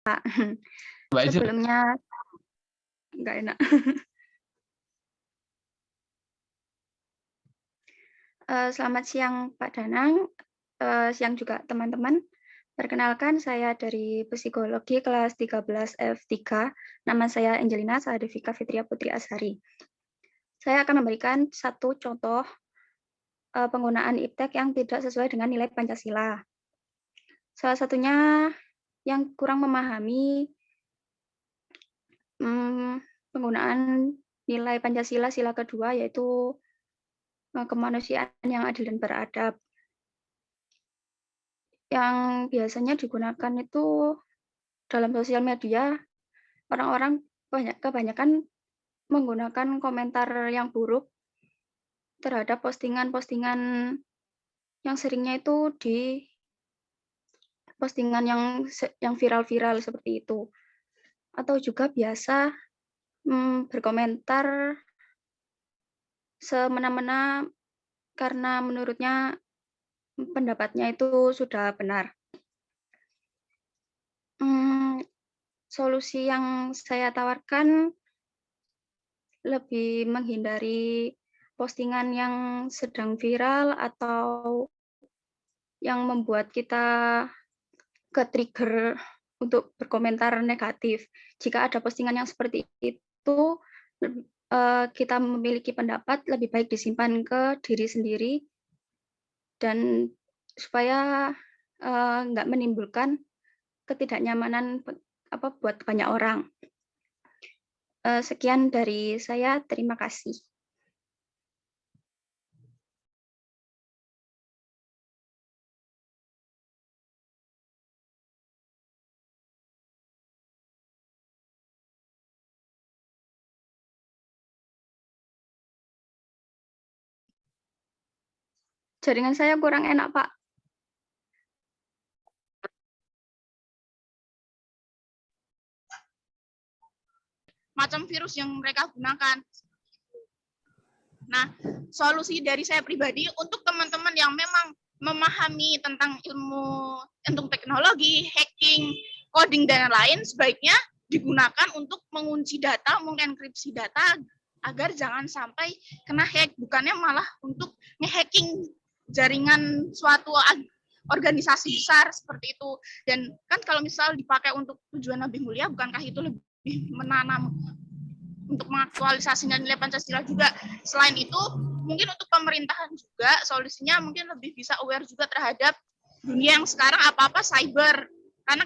Mbak Izin. Sebelumnya nggak enak. Selamat siang Pak Danang, siang juga teman-teman. Perkenalkan, saya dari Psikologi kelas 13 F3. Nama saya Angelina Saadevika Fitria Putri Ashari. Saya akan memberikan satu contoh penggunaan iptek yang tidak sesuai dengan nilai Pancasila. Salah satunya yang kurang memahami penggunaan nilai Pancasila sila kedua, yaitu kemanusiaan yang adil dan beradab. Yang biasanya digunakan itu dalam sosial media, orang-orang kebanyakan menggunakan komentar yang buruk terhadap postingan-postingan yang seringnya itu di postingan yang viral-viral seperti itu. Atau juga biasa berkomentar semena-mena karena menurutnya pendapatnya itu sudah benar. Solusi yang saya tawarkan lebih menghindari postingan yang sedang viral atau yang membuat kita ke-trigger untuk berkomentar negatif. Jika ada postingan yang seperti itu, kita memiliki pendapat, lebih baik disimpan ke diri sendiri dan supaya nggak menimbulkan ketidaknyamanan buat banyak orang. Sekian dari saya, terima kasih. Jaringan saya kurang enak, Pak. Macam virus yang mereka gunakan. Nah, solusi dari saya pribadi untuk teman-teman yang memang memahami tentang ilmu tentang teknologi, hacking, coding, dan lain, sebaiknya digunakan untuk mengunci data, mengenkripsi data, agar jangan sampai kena hack, bukannya malah untuk nge-hacking jaringan suatu organisasi besar seperti itu. Dan kan kalau misal dipakai untuk tujuan lebih mulia, bukankah itu lebih menanam untuk mengaktualisasikan nilai Pancasila juga. Selain itu, mungkin untuk pemerintahan juga solusinya mungkin lebih bisa aware juga terhadap dunia yang sekarang apa-apa cyber. Karena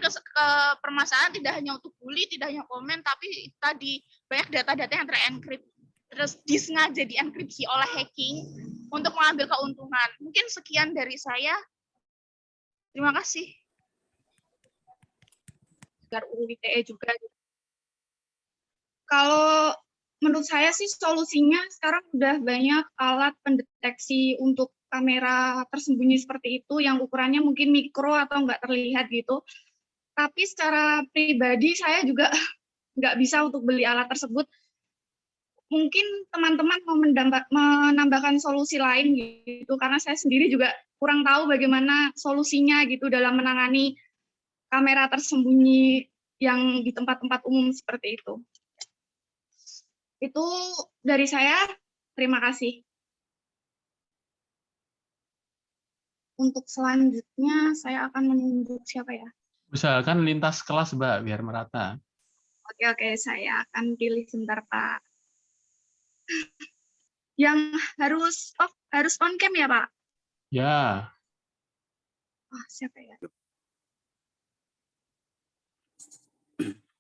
permasalahan tidak hanya untuk bully, tidak hanya komen, tapi tadi banyak data-data yang terenkripsi, terus disengaja dienkripsi oleh hacking untuk mengambil keuntungan. Mungkin sekian dari saya. Terima kasih. UU ITE juga. Kalau menurut saya sih solusinya sekarang udah banyak alat pendeteksi untuk kamera tersembunyi seperti itu yang ukurannya mungkin mikro atau nggak terlihat gitu. Tapi secara pribadi saya juga nggak bisa untuk beli alat tersebut. Mungkin teman-teman mau menambahkan solusi lain gitu, karena saya sendiri juga kurang tahu bagaimana solusinya gitu dalam menangani kamera tersembunyi yang di tempat-tempat umum seperti itu. Itu dari saya, terima kasih. Untuk selanjutnya, saya akan menunjuk siapa ya? Usahakan lintas kelas, Mbak, biar merata. Oke, saya akan pilih sebentar, Pak. Yang harus on cam ya, Pak? Ya. Siapa ya?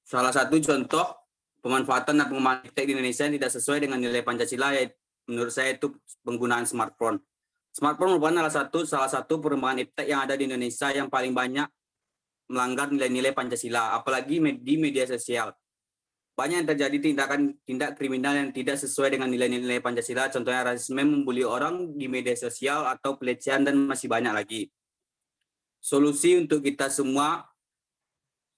Salah satu contoh pemanfaatan dan pengembangan iptek di Indonesia yang tidak sesuai dengan nilai Pancasila, yaitu menurut saya itu penggunaan smartphone. Smartphone merupakan salah satu perkembangan iptek yang ada di Indonesia yang paling banyak melanggar nilai-nilai Pancasila, apalagi di media sosial. Banyak yang terjadi tindak kriminal yang tidak sesuai dengan nilai-nilai Pancasila, contohnya rasisme, membuli orang di media sosial, atau pelecehan, dan masih banyak lagi. Solusi untuk kita semua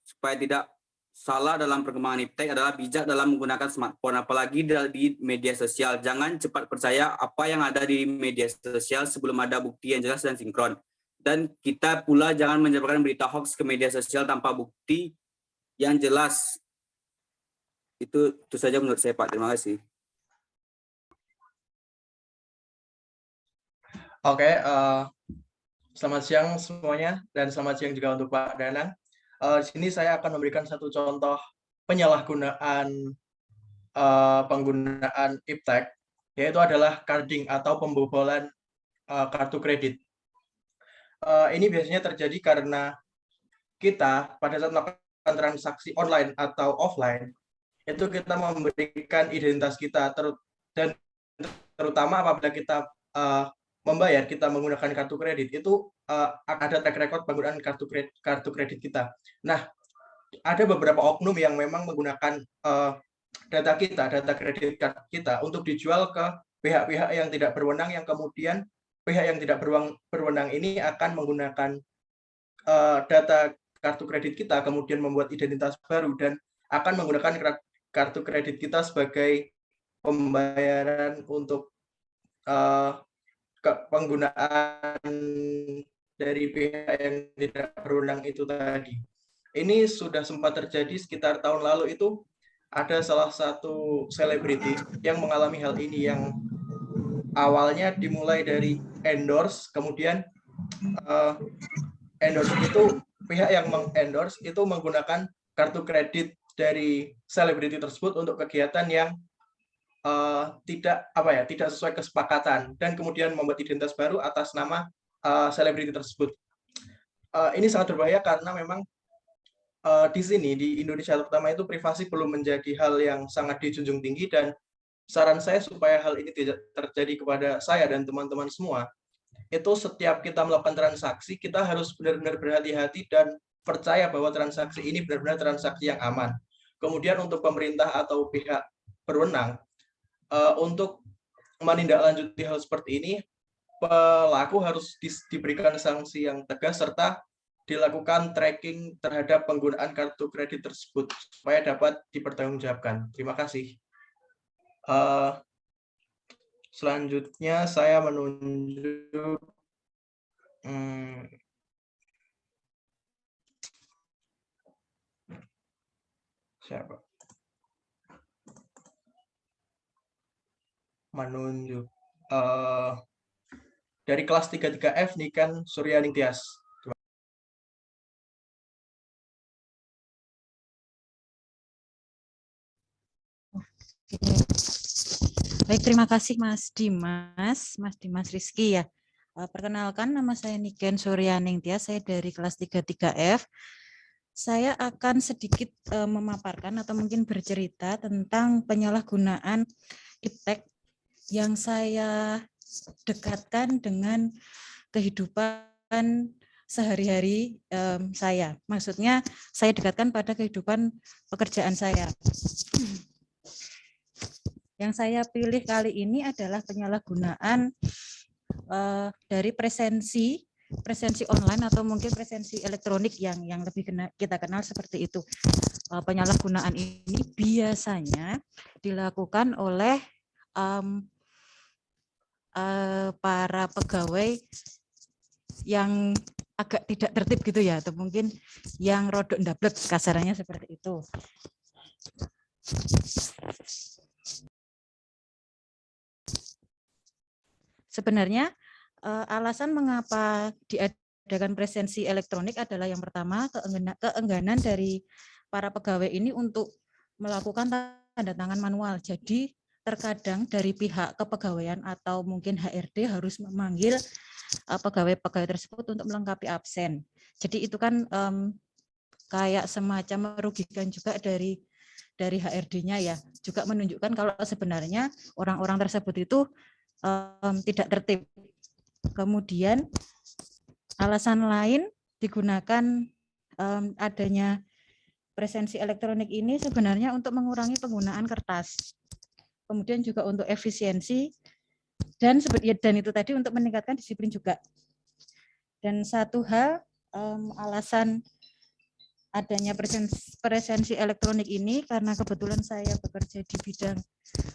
supaya tidak salah dalam perkembangan iptek adalah bijak dalam menggunakan smartphone, apalagi di media sosial. Jangan cepat percaya apa yang ada di media sosial sebelum ada bukti yang jelas dan sinkron. Dan kita pula jangan menyebarkan berita hoax ke media sosial tanpa bukti yang jelas. Itu saja menurut saya, Pak. Terima kasih. Oke, selamat siang semuanya dan selamat siang juga untuk Pak Danang. Di sini saya akan memberikan satu contoh penyalahgunaan penggunaan iptek, yaitu adalah carding atau pembobolan kartu kredit. Ini biasanya terjadi karena kita pada saat melakukan transaksi online atau offline, itu kita memberikan identitas kita, dan terutama apabila kita membayar, kita menggunakan kartu kredit, itu ada track record penggunaan kartu kredit kita. Nah, ada beberapa oknum yang memang menggunakan data kredit kita untuk dijual ke pihak-pihak yang tidak berwenang, yang kemudian pihak yang tidak berwenang ini akan menggunakan data kartu kredit kita, kemudian membuat identitas baru dan akan menggunakan kartu kredit kita sebagai pembayaran untuk penggunaan dari pihak yang tidak berwenang itu tadi. Ini sudah sempat terjadi sekitar tahun lalu. Itu ada salah satu selebriti yang mengalami hal ini, yang awalnya dimulai dari endorse, kemudian endorse itu pihak yang mengendorse itu menggunakan kartu kredit dari selebriti tersebut untuk kegiatan yang tidak sesuai kesepakatan, dan kemudian membuat identitas baru atas nama selebriti tersebut. Ini sangat berbahaya karena memang di sini di Indonesia terutama itu privasi belum menjadi hal yang sangat dijunjung tinggi, dan saran saya supaya hal ini tidak terjadi kepada saya dan teman-teman semua, itu setiap kita melakukan transaksi kita harus benar-benar berhati-hati dan percaya bahwa transaksi ini benar-benar transaksi yang aman. Kemudian untuk pemerintah atau pihak berwenang untuk menindaklanjuti hal seperti ini, pelaku harus diberikan sanksi yang tegas serta dilakukan tracking terhadap penggunaan kartu kredit tersebut supaya dapat dipertanggungjawabkan. Terima kasih. Selanjutnya saya menunjuk siapa? Menunjuk dari kelas 33F Niken Suryaning Tias. Baik, terima kasih Mas Dimas Rizky ya. Perkenalkan, nama saya Niken Suryaning Tias, saya dari kelas 33F. Saya akan sedikit memaparkan atau mungkin bercerita tentang penyalahgunaan iptek yang saya dekatkan dengan kehidupan sehari-hari saya. Maksudnya saya dekatkan pada kehidupan pekerjaan saya. Yang saya pilih kali ini adalah penyalahgunaan dari presensi online atau mungkin presensi elektronik yang lebih kita kenal seperti itu. Penyalahgunaan ini biasanya dilakukan oleh para pegawai yang agak tidak tertib gitu ya, atau mungkin yang rodok ndablek, kasarannya seperti itu. Sebenarnya alasan mengapa diadakan presensi elektronik adalah yang pertama keengganan dari para pegawai ini untuk melakukan tanda tangan manual. Jadi terkadang dari pihak kepegawaian atau mungkin HRD harus memanggil pegawai-pegawai tersebut untuk melengkapi absen. Jadi itu kan kayak semacam merugikan juga dari HRD-nya ya. Juga menunjukkan kalau sebenarnya orang-orang tersebut itu tidak tertib. Kemudian alasan lain digunakan adanya presensi elektronik ini sebenarnya untuk mengurangi penggunaan kertas. Kemudian juga untuk efisiensi dan itu tadi untuk meningkatkan disiplin juga. Dan satu hal alasan adanya presensi elektronik ini karena kebetulan saya bekerja di bidang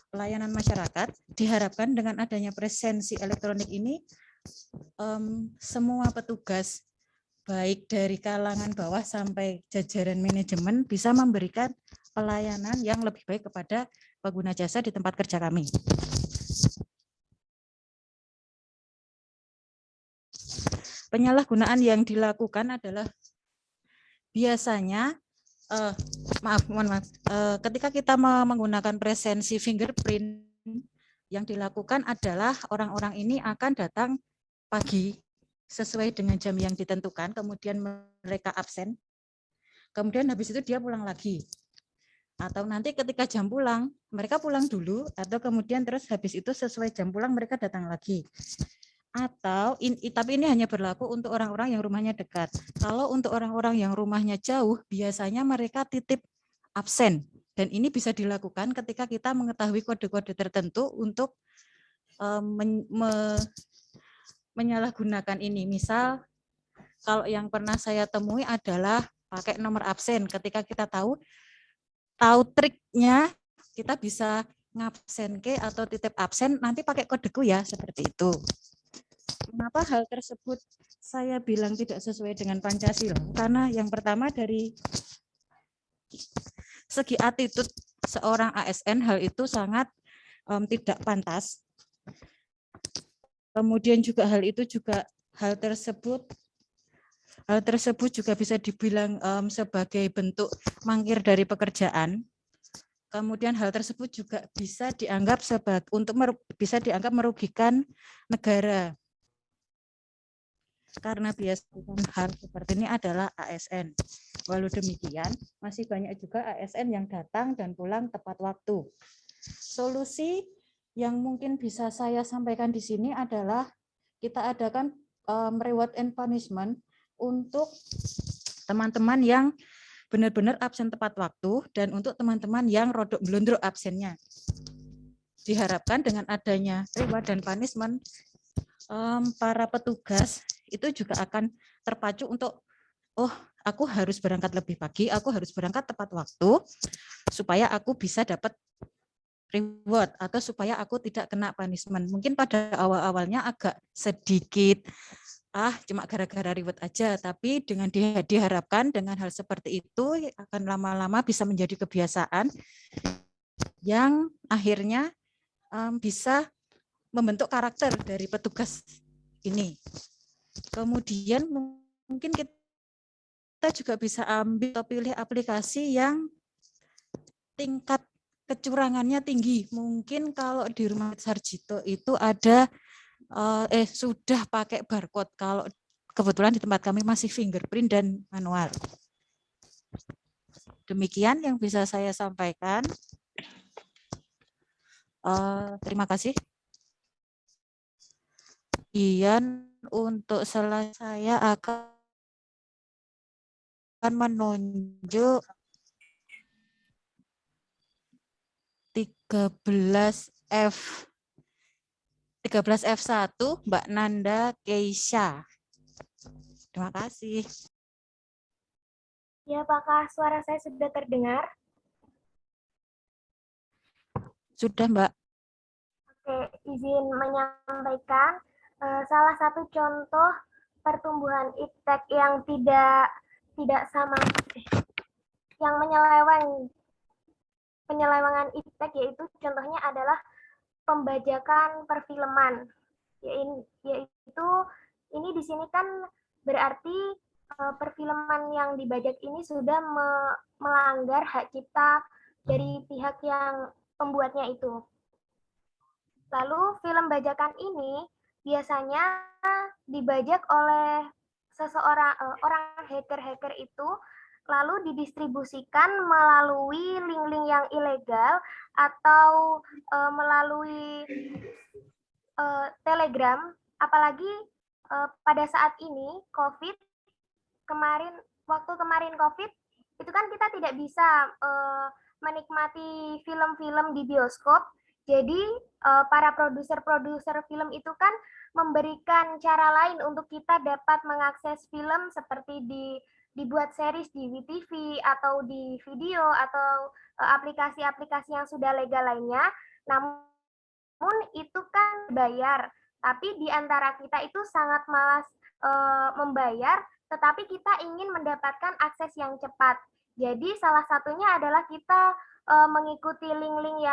pelayanan masyarakat, diharapkan dengan adanya presensi elektronik ini semua petugas baik dari kalangan bawah sampai jajaran manajemen bisa memberikan pelayanan yang lebih baik kepada pengguna jasa di tempat kerja kami. Penyalahgunaan yang dilakukan adalah biasanya, mohon maaf, ketika kita menggunakan presensi fingerprint, yang dilakukan adalah orang-orang ini akan datang pagi sesuai dengan jam yang ditentukan, kemudian mereka absen, kemudian habis itu dia pulang lagi. Atau nanti ketika jam pulang, mereka pulang dulu, atau kemudian terus habis itu sesuai jam pulang mereka datang lagi. Atau tapi ini hanya berlaku untuk orang-orang yang rumahnya dekat. Kalau untuk orang-orang yang rumahnya jauh, biasanya mereka titip absen. Dan ini bisa dilakukan ketika kita mengetahui kode-kode tertentu untuk menyalahgunakan ini. Misal, kalau yang pernah saya temui adalah pakai nomor absen. Ketika kita tahu triknya, kita bisa ngabsen ke atau titip absen, nanti pakai kodeku ya, seperti itu. Kenapa hal tersebut saya bilang tidak sesuai dengan Pancasila? Karena yang pertama dari segi attitude seorang ASN, hal itu sangat tidak pantas. Kemudian juga hal tersebut juga bisa dibilang sebagai bentuk mangkir dari pekerjaan. Kemudian hal tersebut juga bisa dianggap bisa dianggap merugikan negara. Karena biasanya hal seperti ini adalah ASN. Walau demikian, masih banyak juga ASN yang datang dan pulang tepat waktu. Solusi yang mungkin bisa saya sampaikan di sini adalah kita adakan reward and punishment untuk teman-teman yang benar-benar absen tepat waktu dan untuk teman-teman yang rodok blondro absennya. Diharapkan dengan adanya reward dan punishment, para petugas itu juga akan terpacu untuk, aku harus berangkat lebih pagi, aku harus berangkat tepat waktu, supaya aku bisa dapat reward, atau supaya aku tidak kena punishment. Mungkin pada awal-awalnya agak sedikit, cuma gara-gara reward aja, tapi dengan diharapkan dengan hal seperti itu akan lama-lama bisa menjadi kebiasaan yang akhirnya bisa membentuk karakter dari petugas ini. Kemudian mungkin kita juga bisa ambil atau pilih aplikasi yang tingkat kecurangannya tinggi. Mungkin kalau di Rumah Sarjito itu ada sudah pakai barcode. Kalau kebetulan di tempat kami masih fingerprint dan manual. Demikian yang bisa saya sampaikan. Terima kasih. Kemudian untuk selanjutnya saya akan menunjuk 13F1 Mbak Nanda Keisha. Terima kasih. Ya, apakah suara saya sudah terdengar? Sudah, Mbak. Oke, izin menyampaikan salah satu contoh pertumbuhan iptek yang tidak sama, yang penyelewengan iptek, yaitu contohnya adalah pembajakan perfilman, yaitu ini di sini kan berarti perfilman yang dibajak ini sudah melanggar hak cipta dari pihak yang pembuatnya itu. Lalu film bajakan ini biasanya dibajak oleh orang hacker itu, lalu didistribusikan melalui link-link yang ilegal atau melalui Telegram. Apalagi pada saat ini waktu kemarin COVID itu kan kita tidak bisa menikmati film-film di bioskop. Jadi para produser film itu kan memberikan cara lain untuk kita dapat mengakses film, seperti dibuat series di WeTV atau di video atau aplikasi-aplikasi yang sudah legal lainnya. Namun itu kan bayar, tapi di antara kita itu sangat malas membayar, tetapi kita ingin mendapatkan akses yang cepat. Jadi salah satunya adalah kita mengikuti link-link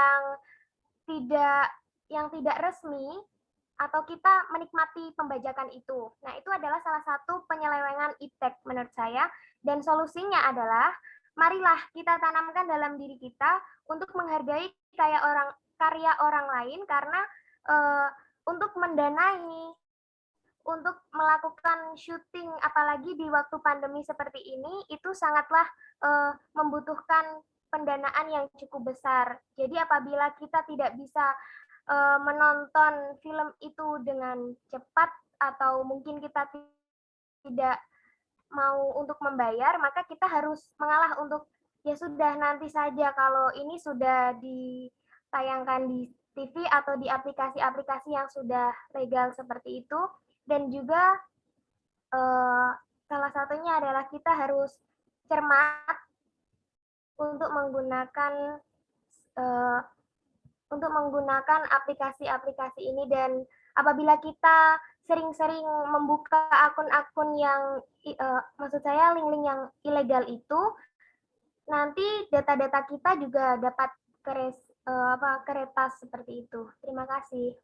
yang tidak resmi, atau kita menikmati pembajakan itu. Nah, itu adalah salah satu penyelewengan iptek menurut saya, dan solusinya adalah marilah kita tanamkan dalam diri kita untuk menghargai karya orang lain, karena untuk mendanai, untuk melakukan syuting, apalagi di waktu pandemi seperti ini, itu sangatlah membutuhkan pendanaan yang cukup besar. Jadi apabila kita tidak bisa menonton film itu dengan cepat, atau mungkin kita tidak mau untuk membayar, maka kita harus mengalah untuk ya sudah, nanti saja kalau ini sudah ditayangkan di TV atau di aplikasi-aplikasi yang sudah legal seperti itu. Dan juga salah satunya adalah kita harus cermat untuk menggunakan aplikasi-aplikasi ini, dan apabila kita sering-sering membuka akun-akun yang maksud saya link-link yang ilegal itu, nanti data-data kita juga dapat keretas seperti itu. Terima kasih.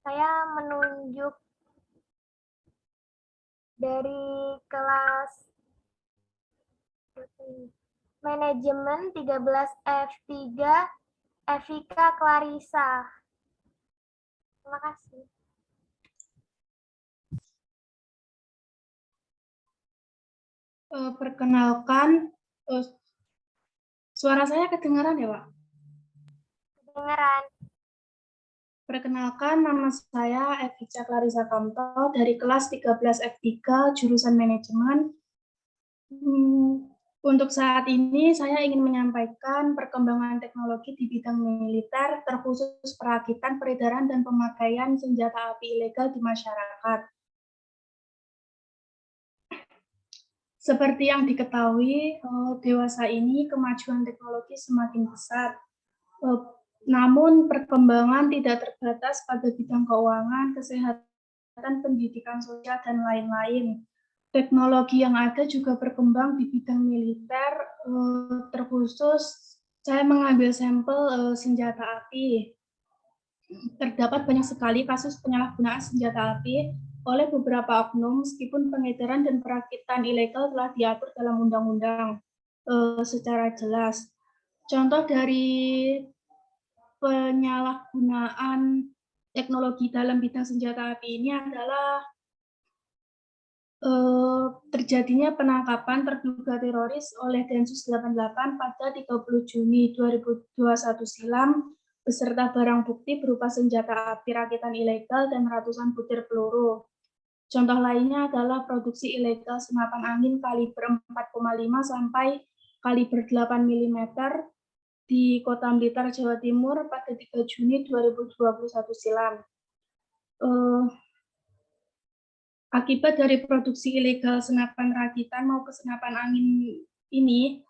Saya menunjuk dari kelas manajemen 13F3, Evika Clarissa. Terima kasih. Perkenalkan, suara saya kedengaran ya, Pak? Kedengaran. Perkenalkan, nama saya Evika Clarissa Kamto dari kelas 13F3, jurusan manajemen. Untuk saat ini, saya ingin menyampaikan perkembangan teknologi di bidang militer, terkhusus perakitan, peredaran, dan pemakaian senjata api ilegal di masyarakat. Seperti yang diketahui, dewasa ini kemajuan teknologi semakin pesat. Namun perkembangan tidak terbatas pada bidang keuangan, kesehatan, pendidikan sosial, dan lain-lain. Teknologi yang ada juga berkembang di bidang militer, terkhusus saya mengambil sampel senjata api. Terdapat banyak sekali kasus penyalahgunaan senjata api oleh beberapa oknum, meskipun pengedaran dan perakitan ilegal telah diatur dalam undang-undang secara jelas. Contoh dari penyalahgunaan teknologi dalam bidang senjata api ini adalah terjadinya penangkapan terduga teroris oleh Densus 88 pada 30 Juni 2021 silam, beserta barang bukti berupa senjata api rakitan ilegal dan ratusan butir peluru. Contoh lainnya adalah produksi ilegal senapan angin kaliber 4,5 sampai kaliber 8 mm di Kota Blitar, Jawa Timur pada 3 Juni 2021 silam. Akibat dari produksi ilegal senapan rakitan maupun senapan angin ini,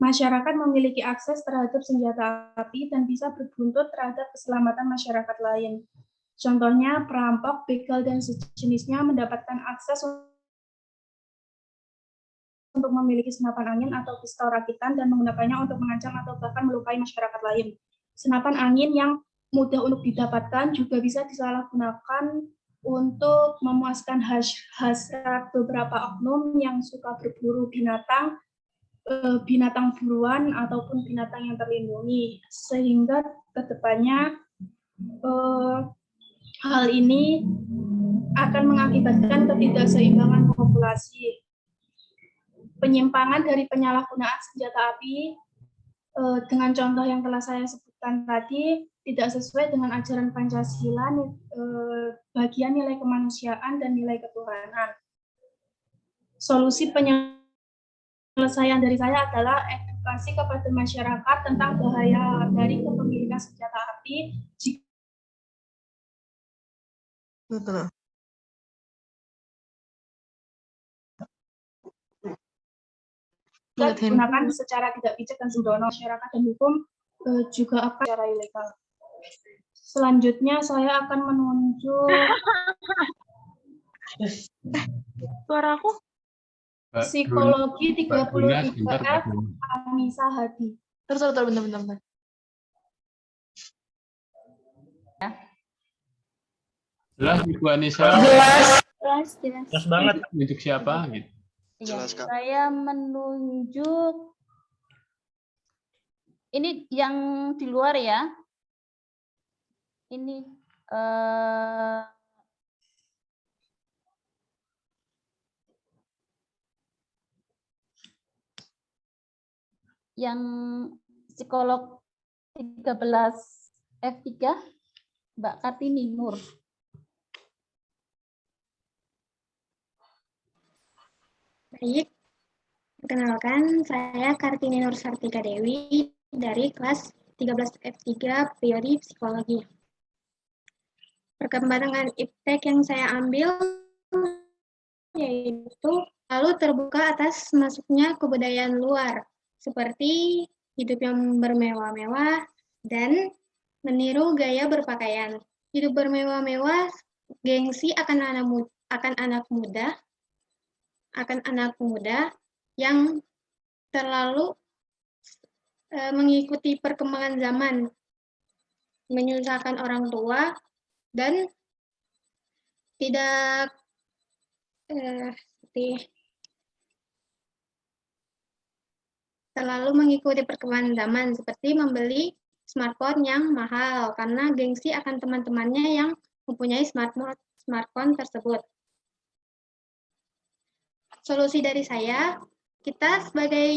masyarakat memiliki akses terhadap senjata api dan bisa berbuntut terhadap keselamatan masyarakat lain. Contohnya, perampok, begal, dan sejenisnya mendapatkan akses untuk memiliki senapan angin atau pistol rakitan dan menggunakannya untuk mengancam atau bahkan melukai masyarakat lain. Senapan angin yang mudah untuk didapatkan juga bisa disalahgunakan untuk memuaskan hasrat beberapa oknum yang suka berburu binatang, binatang buruan ataupun binatang yang terlindungi, sehingga kedepannya hal ini akan mengakibatkan ketidakseimbangan populasi. Penyimpangan dari penyalahgunaan senjata api dengan contoh yang telah saya sebutkan tadi tidak sesuai dengan ajaran Pancasila, bagian nilai kemanusiaan dan nilai ketuhanan. Solusi penyelesaian dari saya adalah edukasi kepada masyarakat tentang bahaya dari kepemilikan senjata api. Betul. Digunakan secara tidak bijak dan sembrono, masyarakat dan hukum juga akan secara ilegal. Selanjutnya saya akan menunjuk suara aku Mbak Psikologi Bruna, sebentar, 33F, Mbak Bruna. Anissa Hadi. Terus, bentar. Jelas Ibu Anissa? Jelas banget. Untuk siapa? Gitu. Iya, saya menunjuk ini yang di luar ya. Ini yang psikolog 13 F3, Mbak Kartini Nur. Baik, perkenalkan saya Kartini Nur Sartika Dewi dari kelas 13 F3 Priori Psikologi. Perkembangan iptek yang saya ambil yaitu lalu terbuka atas masuknya kebudayaan luar, seperti hidup yang bermewah-mewah dan meniru gaya berpakaian. Hidup bermewah-mewah, gengsi akan anak muda yang terlalu mengikuti perkembangan zaman, menyusahkan orang tua, dan tidak terlalu mengikuti perkembangan zaman, seperti membeli smartphone yang mahal karena gengsi akan teman-temannya yang mempunyai smartphone tersebut. Solusi dari saya, kita sebagai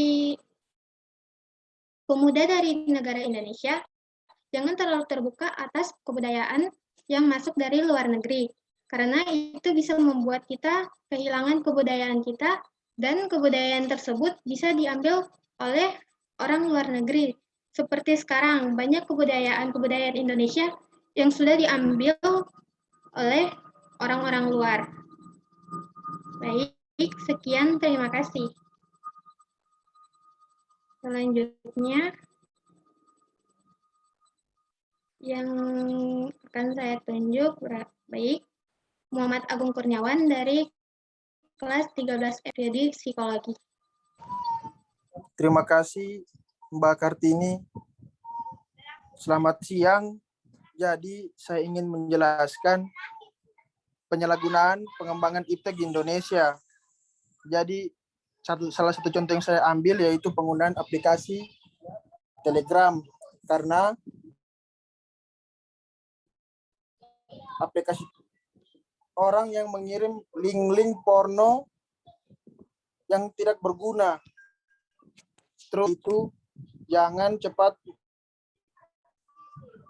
pemuda dari negara Indonesia, jangan terlalu terbuka atas kebudayaan yang masuk dari luar negeri, karena itu bisa membuat kita kehilangan kebudayaan kita, dan kebudayaan tersebut bisa diambil oleh orang luar negeri. Seperti sekarang, banyak kebudayaan Indonesia yang sudah diambil oleh orang-orang luar. Baik, sekian, terima kasih. Selanjutnya, yang akan saya tunjuk, baik, Muhammad Agung Kurniawan dari kelas 13 FYD Psikologi. Terima kasih Mbak Kartini. Selamat siang. Jadi saya ingin menjelaskan penyalahgunaan pengembangan iptek di Indonesia. Jadi salah satu contoh yang saya ambil yaitu penggunaan aplikasi Telegram, karena aplikasi orang yang mengirim link-link porno yang tidak berguna. Terus itu jangan cepat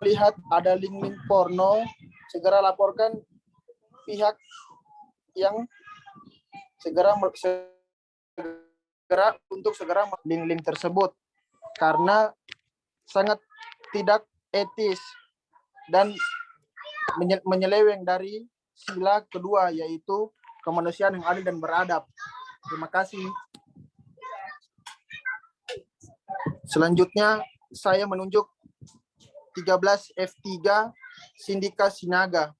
lihat ada link-link porno, segera laporkan pihak yang segera link-link tersebut, karena sangat tidak etis dan menyeleweng dari sila kedua, yaitu kemanusiaan yang adil dan beradab. Terima kasih. Selanjutnya saya menunjuk 13 F3 Sindika Sinaga.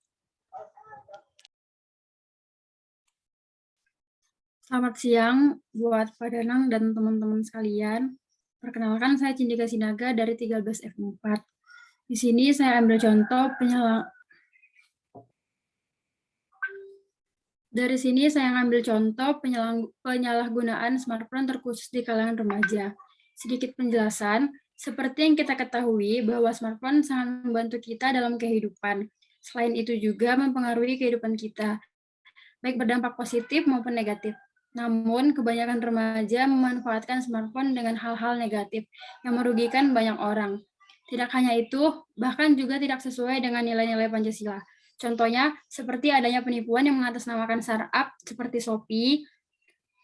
Selamat siang buat Pak Danang dan teman-teman sekalian. Perkenalkan, saya Cindika Sinaga dari 13 F4. Di sini saya ambil contoh penyalahgunaan smartphone terkhusus di kalangan remaja. Sedikit penjelasan, seperti yang kita ketahui bahwa smartphone sangat membantu kita dalam kehidupan. Selain itu juga mempengaruhi kehidupan kita, baik berdampak positif maupun negatif. Namun, kebanyakan remaja memanfaatkan smartphone dengan hal-hal negatif yang merugikan banyak orang. Tidak hanya itu, bahkan juga tidak sesuai dengan nilai-nilai Pancasila. Contohnya, seperti adanya penipuan yang mengatasnamakan startup seperti Shopee.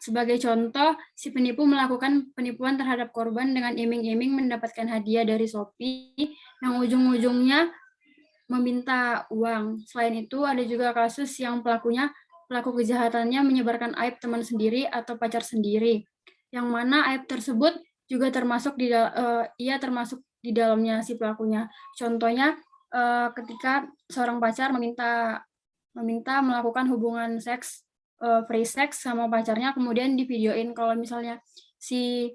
Sebagai contoh, si penipu melakukan penipuan terhadap korban dengan iming-iming mendapatkan hadiah dari Shopee yang ujung-ujungnya meminta uang. Selain itu, ada juga kasus yang pelaku kejahatannya menyebarkan aib teman sendiri atau pacar sendiri, yang mana aib tersebut juga termasuk di dalamnya si pelakunya. Contohnya, ketika seorang pacar meminta melakukan hubungan seks free sex sama pacarnya, kemudian di videoin kalau misalnya si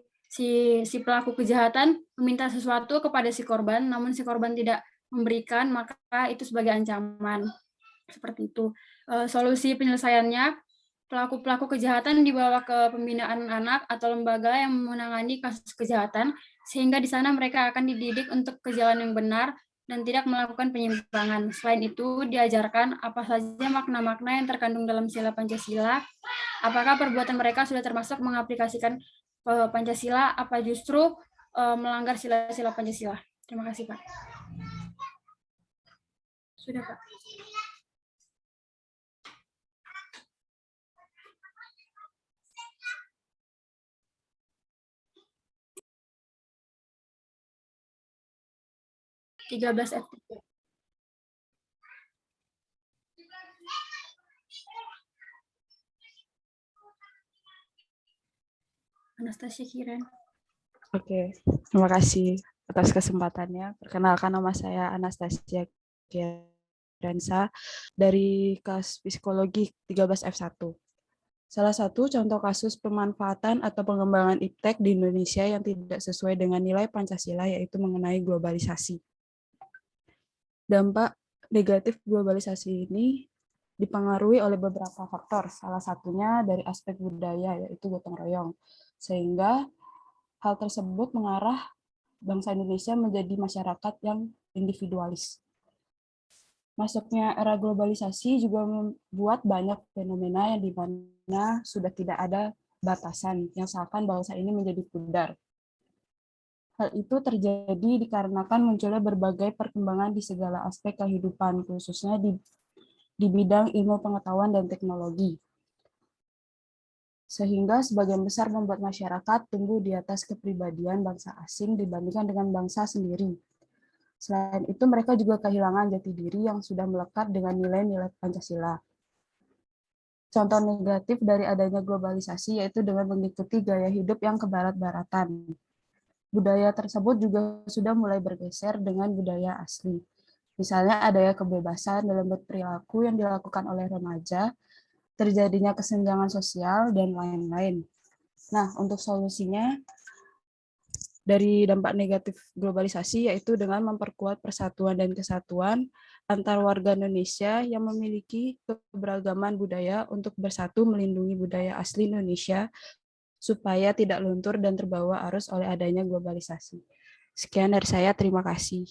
pelaku kejahatan meminta sesuatu kepada si korban, namun si korban tidak memberikan, maka itu sebagai ancaman. Seperti itu. Solusi penyelesaiannya, pelaku-pelaku kejahatan dibawa ke pembinaan anak atau lembaga yang menangani kasus kejahatan, sehingga di sana mereka akan dididik untuk ke jalan yang benar dan tidak melakukan penyimpangan. Selain itu, diajarkan apa saja makna-makna yang terkandung dalam sila Pancasila, apakah perbuatan mereka sudah termasuk mengaplikasikan Pancasila, apa justru melanggar sila-sila Pancasila. Terima kasih, Pak. Sudah, Pak. (13 F3). Anastasia Kiran. Oke, terima kasih atas kesempatannya. Perkenalkan, nama saya Anastasia Kiransa dari kelas Psikologi 13 F1. Salah satu contoh kasus pemanfaatan atau pengembangan iptek di Indonesia yang tidak sesuai dengan nilai Pancasila yaitu mengenai globalisasi. Dampak negatif globalisasi ini dipengaruhi oleh beberapa faktor, salah satunya dari aspek budaya, yaitu gotong royong. Sehingga hal tersebut mengarah bangsa Indonesia menjadi masyarakat yang individualis. Masuknya era globalisasi juga membuat banyak fenomena yang di mana sudah tidak ada batasan, yang seakan bangsa ini menjadi pudar. Hal itu terjadi dikarenakan munculnya berbagai perkembangan di segala aspek kehidupan, khususnya di bidang ilmu pengetahuan dan teknologi. Sehingga sebagian besar membuat masyarakat tumbuh di atas kepribadian bangsa asing dibandingkan dengan bangsa sendiri. Selain itu, mereka juga kehilangan jati diri yang sudah melekat dengan nilai-nilai Pancasila. Contoh negatif dari adanya globalisasi yaitu dengan mengikuti gaya hidup yang kebarat-baratan. Budaya tersebut juga sudah mulai bergeser dengan budaya asli. Misalnya adanya kebebasan dalam berperilaku yang dilakukan oleh remaja, terjadinya kesenjangan sosial, dan lain-lain. Nah, untuk solusinya, dari dampak negatif globalisasi, yaitu dengan memperkuat persatuan dan kesatuan antar warga Indonesia yang memiliki keberagaman budaya untuk bersatu melindungi budaya asli Indonesia, supaya tidak luntur dan terbawa arus oleh adanya globalisasi. Sekian dari saya, terima kasih.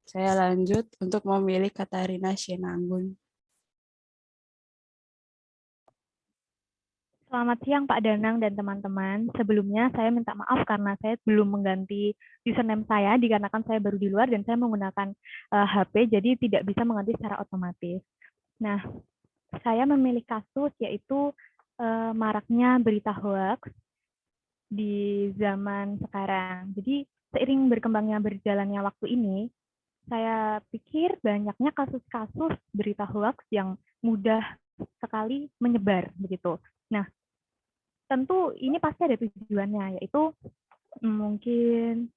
Saya lanjut untuk memilih Katarina Sienanggun. Selamat siang Pak Danang dan teman-teman. Sebelumnya saya minta maaf karena saya belum mengganti username saya dikarenakan saya baru di luar dan saya menggunakan HP, jadi tidak bisa mengganti secara otomatis. Nah, saya memilih kasus yaitu maraknya berita hoax di zaman sekarang. Jadi seiring berkembangnya berjalannya waktu ini, saya pikir banyaknya kasus-kasus berita hoax yang mudah sekali menyebar begitu. Nah, tentu ini pasti ada tujuannya, yaitu mungkin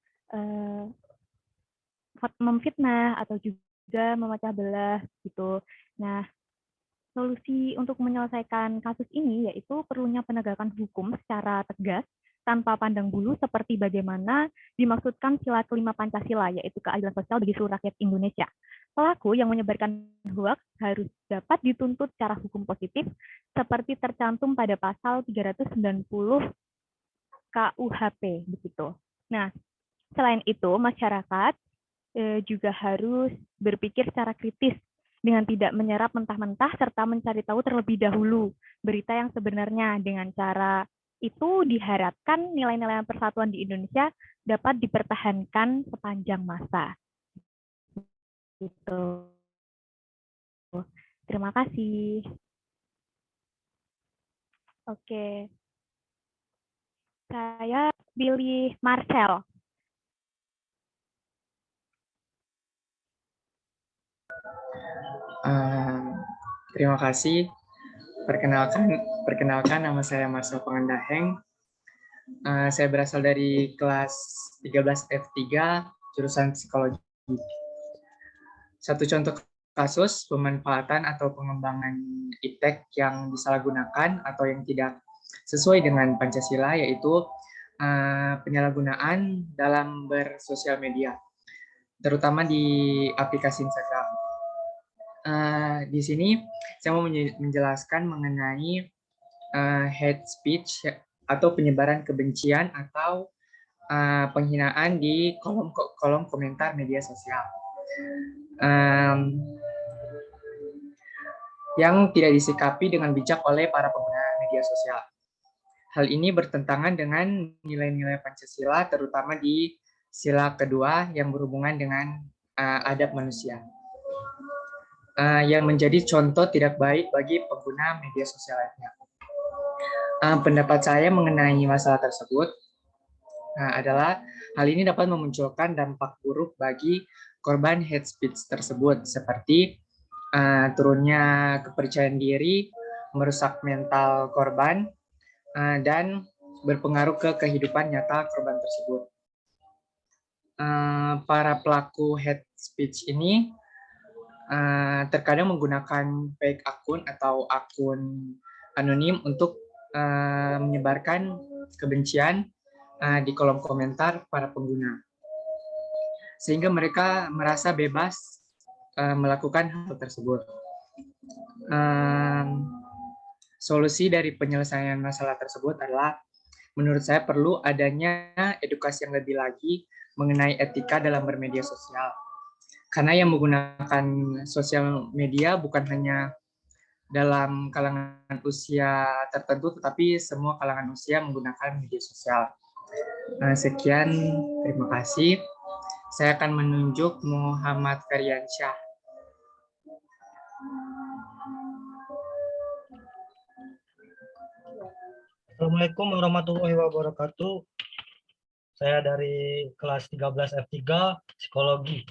memfitnah atau juga memecah belah gitu. Nah, solusi untuk menyelesaikan kasus ini yaitu perlunya penegakan hukum secara tegas tanpa pandang bulu seperti bagaimana dimaksudkan sila kelima Pancasila, yaitu keadilan sosial bagi seluruh rakyat Indonesia. Pelaku yang menyebarkan hoax harus dapat dituntut secara hukum positif seperti tercantum pada pasal 390 KUHP begitu. Nah, selain itu masyarakat juga harus berpikir secara kritis dengan tidak menyerap mentah-mentah serta mencari tahu terlebih dahulu berita yang sebenarnya. Dengan cara itu diharapkan nilai-nilai persatuan di Indonesia dapat dipertahankan sepanjang masa. Gitu. Terima kasih. Oke. Saya pilih Marcel. Terima kasih. Perkenalkan nama saya Marcel Pangandaheng. Saya berasal dari kelas 13 F3 jurusan psikologi. Satu contoh kasus pemanfaatan atau pengembangan iptek yang disalahgunakan atau yang tidak sesuai dengan Pancasila, yaitu penyalahgunaan dalam bersosial media, terutama di aplikasi Instagram. Di sini saya mau menjelaskan mengenai hate speech atau penyebaran kebencian atau penghinaan di kolom komentar media sosial yang tidak disikapi dengan bijak oleh para pengguna media sosial. Hal ini bertentangan dengan nilai-nilai Pancasila, terutama di sila kedua yang berhubungan dengan adab manusia, yang menjadi contoh tidak baik bagi pengguna media sosial lainnya. Pendapat saya mengenai masalah tersebut adalah hal ini dapat memunculkan dampak buruk bagi korban hate speech tersebut, seperti turunnya kepercayaan diri, merusak mental korban, dan berpengaruh ke kehidupan nyata korban tersebut. Para pelaku hate speech ini terkadang menggunakan fake akun atau akun anonim untuk menyebarkan kebencian di kolom komentar para pengguna, sehingga mereka merasa bebas melakukan hal tersebut. Solusi dari penyelesaian masalah tersebut adalah, menurut saya perlu adanya edukasi yang lebih lagi mengenai etika dalam bermedia sosial. Karena yang menggunakan sosial media bukan hanya dalam kalangan usia tertentu, tetapi semua kalangan usia menggunakan media sosial. Sekian, terima kasih. Saya akan menunjuk Muhammad Feryansyah. Assalamualaikum warahmatullahi wabarakatuh. Saya dari kelas 13 F3 Psikologi.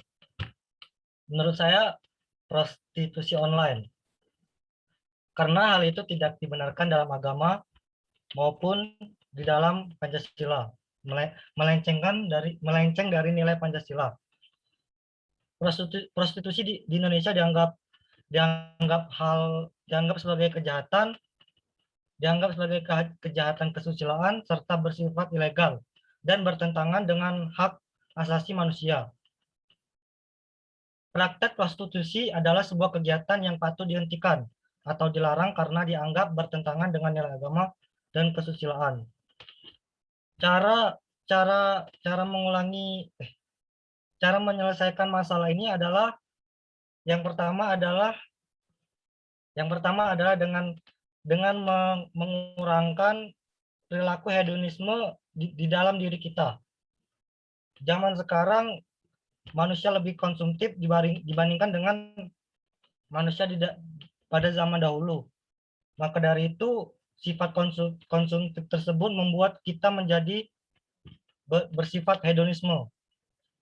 Menurut saya prostitusi online. Karena hal itu tidak dibenarkan dalam agama maupun di dalam Pancasila. Melenceng dari nilai Pancasila. Prostitusi di Indonesia dianggap sebagai kejahatan, dianggap sebagai kejahatan kesusilaan serta bersifat ilegal dan bertentangan dengan hak asasi manusia. Praktek prostitusi adalah sebuah kegiatan yang patut dihentikan atau dilarang karena dianggap bertentangan dengan nilai agama dan kesusilaan. Cara menyelesaikan masalah ini adalah yang pertama adalah dengan mengurangkan perilaku hedonisme di dalam diri kita. Zaman sekarang manusia lebih konsumtif dibandingkan dengan manusia pada zaman dahulu. Maka dari itu sifat konsumtif tersebut membuat kita menjadi bersifat hedonisme.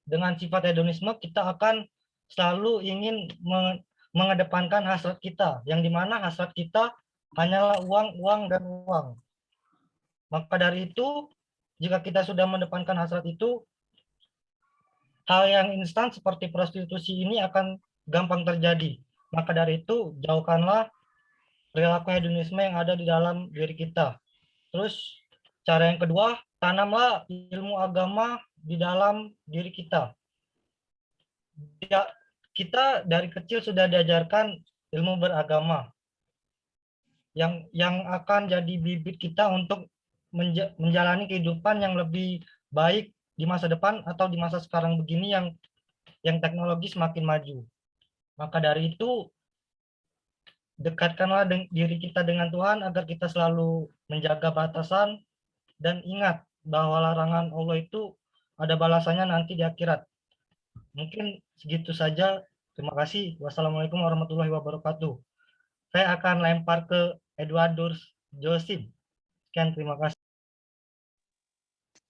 Dengan sifat hedonisme kita akan selalu ingin mengedepankan hasrat kita, yang dimana hasrat kita hanyalah uang dan uang. Maka dari itu, jika kita sudah mengedepankan hasrat itu, hal yang instan seperti prostitusi ini akan gampang terjadi. Maka dari itu, jauhkanlah perilaku hedonisme yang ada di dalam diri kita. Terus, cara yang kedua, tanamlah ilmu agama di dalam diri kita. Kita dari kecil sudah diajarkan ilmu beragama yang akan jadi bibit kita untuk menjalani kehidupan yang lebih baik di masa depan atau di masa sekarang begini yang teknologi semakin maju. Maka dari itu, dekatkanlah diri kita dengan Tuhan agar kita selalu menjaga batasan dan ingat bahwa larangan Allah itu ada balasannya nanti di akhirat. Mungkin segitu saja. Terima kasih. Wassalamualaikum warahmatullahi wabarakatuh. Saya akan lempar ke Edwardus Josim. Sekian, terima kasih.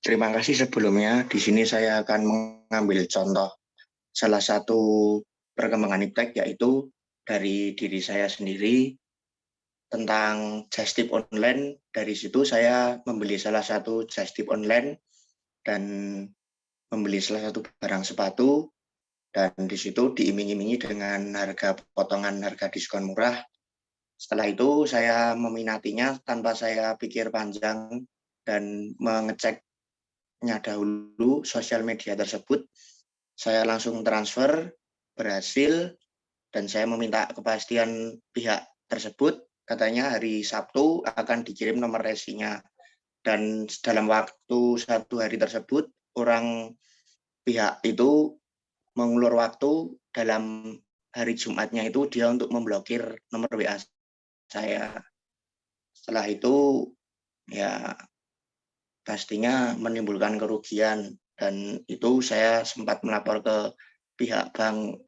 Terima kasih sebelumnya. Di sini saya akan mengambil contoh salah satu perkembangan iptek, yaitu dari diri saya sendiri tentang just tip online. Dari situ saya membeli salah satu just tip online dan membeli salah satu barang sepatu, dan di situ diiming-imingi dengan potongan harga diskon murah. Setelah itu saya meminatinya tanpa saya pikir panjang dan mengeceknya dahulu sosial media tersebut. Saya langsung transfer, berhasil, dan saya meminta kepastian pihak tersebut. Katanya hari Sabtu akan dikirim nomor resinya. Dan dalam waktu 1 hari tersebut, pihak itu mengulur waktu, dalam hari Jumatnya itu dia untuk memblokir nomor WA saya. Setelah itu ya pastinya menimbulkan kerugian, dan itu saya sempat melapor ke pihak bank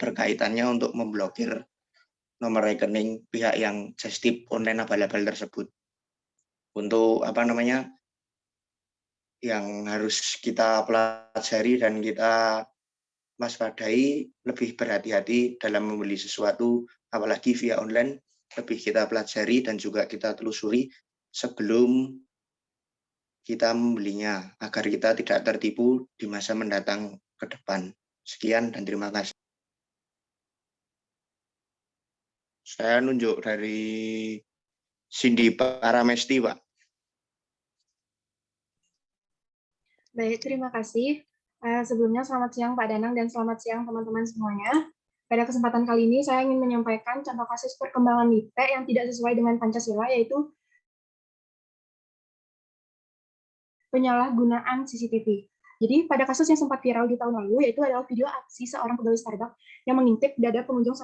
berkaitannya untuk memblokir nomor rekening pihak yang just tip online abal-abal tersebut. Untuk yang harus kita pelajari dan kita waspadai, lebih berhati-hati dalam membeli sesuatu, apalagi via online, lebih kita pelajari dan juga kita telusuri sebelum kita membelinya, agar kita tidak tertipu di masa mendatang ke depan. Sekian dan terima kasih. Saya nunjuk dari Cindy Paramesti, Pak. Baik, terima kasih. Sebelumnya selamat siang Pak Danang dan selamat siang teman-teman semuanya. Pada kesempatan kali ini saya ingin menyampaikan contoh kasus perkembangan MIPTE yang tidak sesuai dengan Pancasila, yaitu penyalahgunaan CCTV. Jadi pada kasus yang sempat viral di tahun lalu, yaitu adalah video aksi seorang pegawai Starbucks yang mengintip dada pengunjung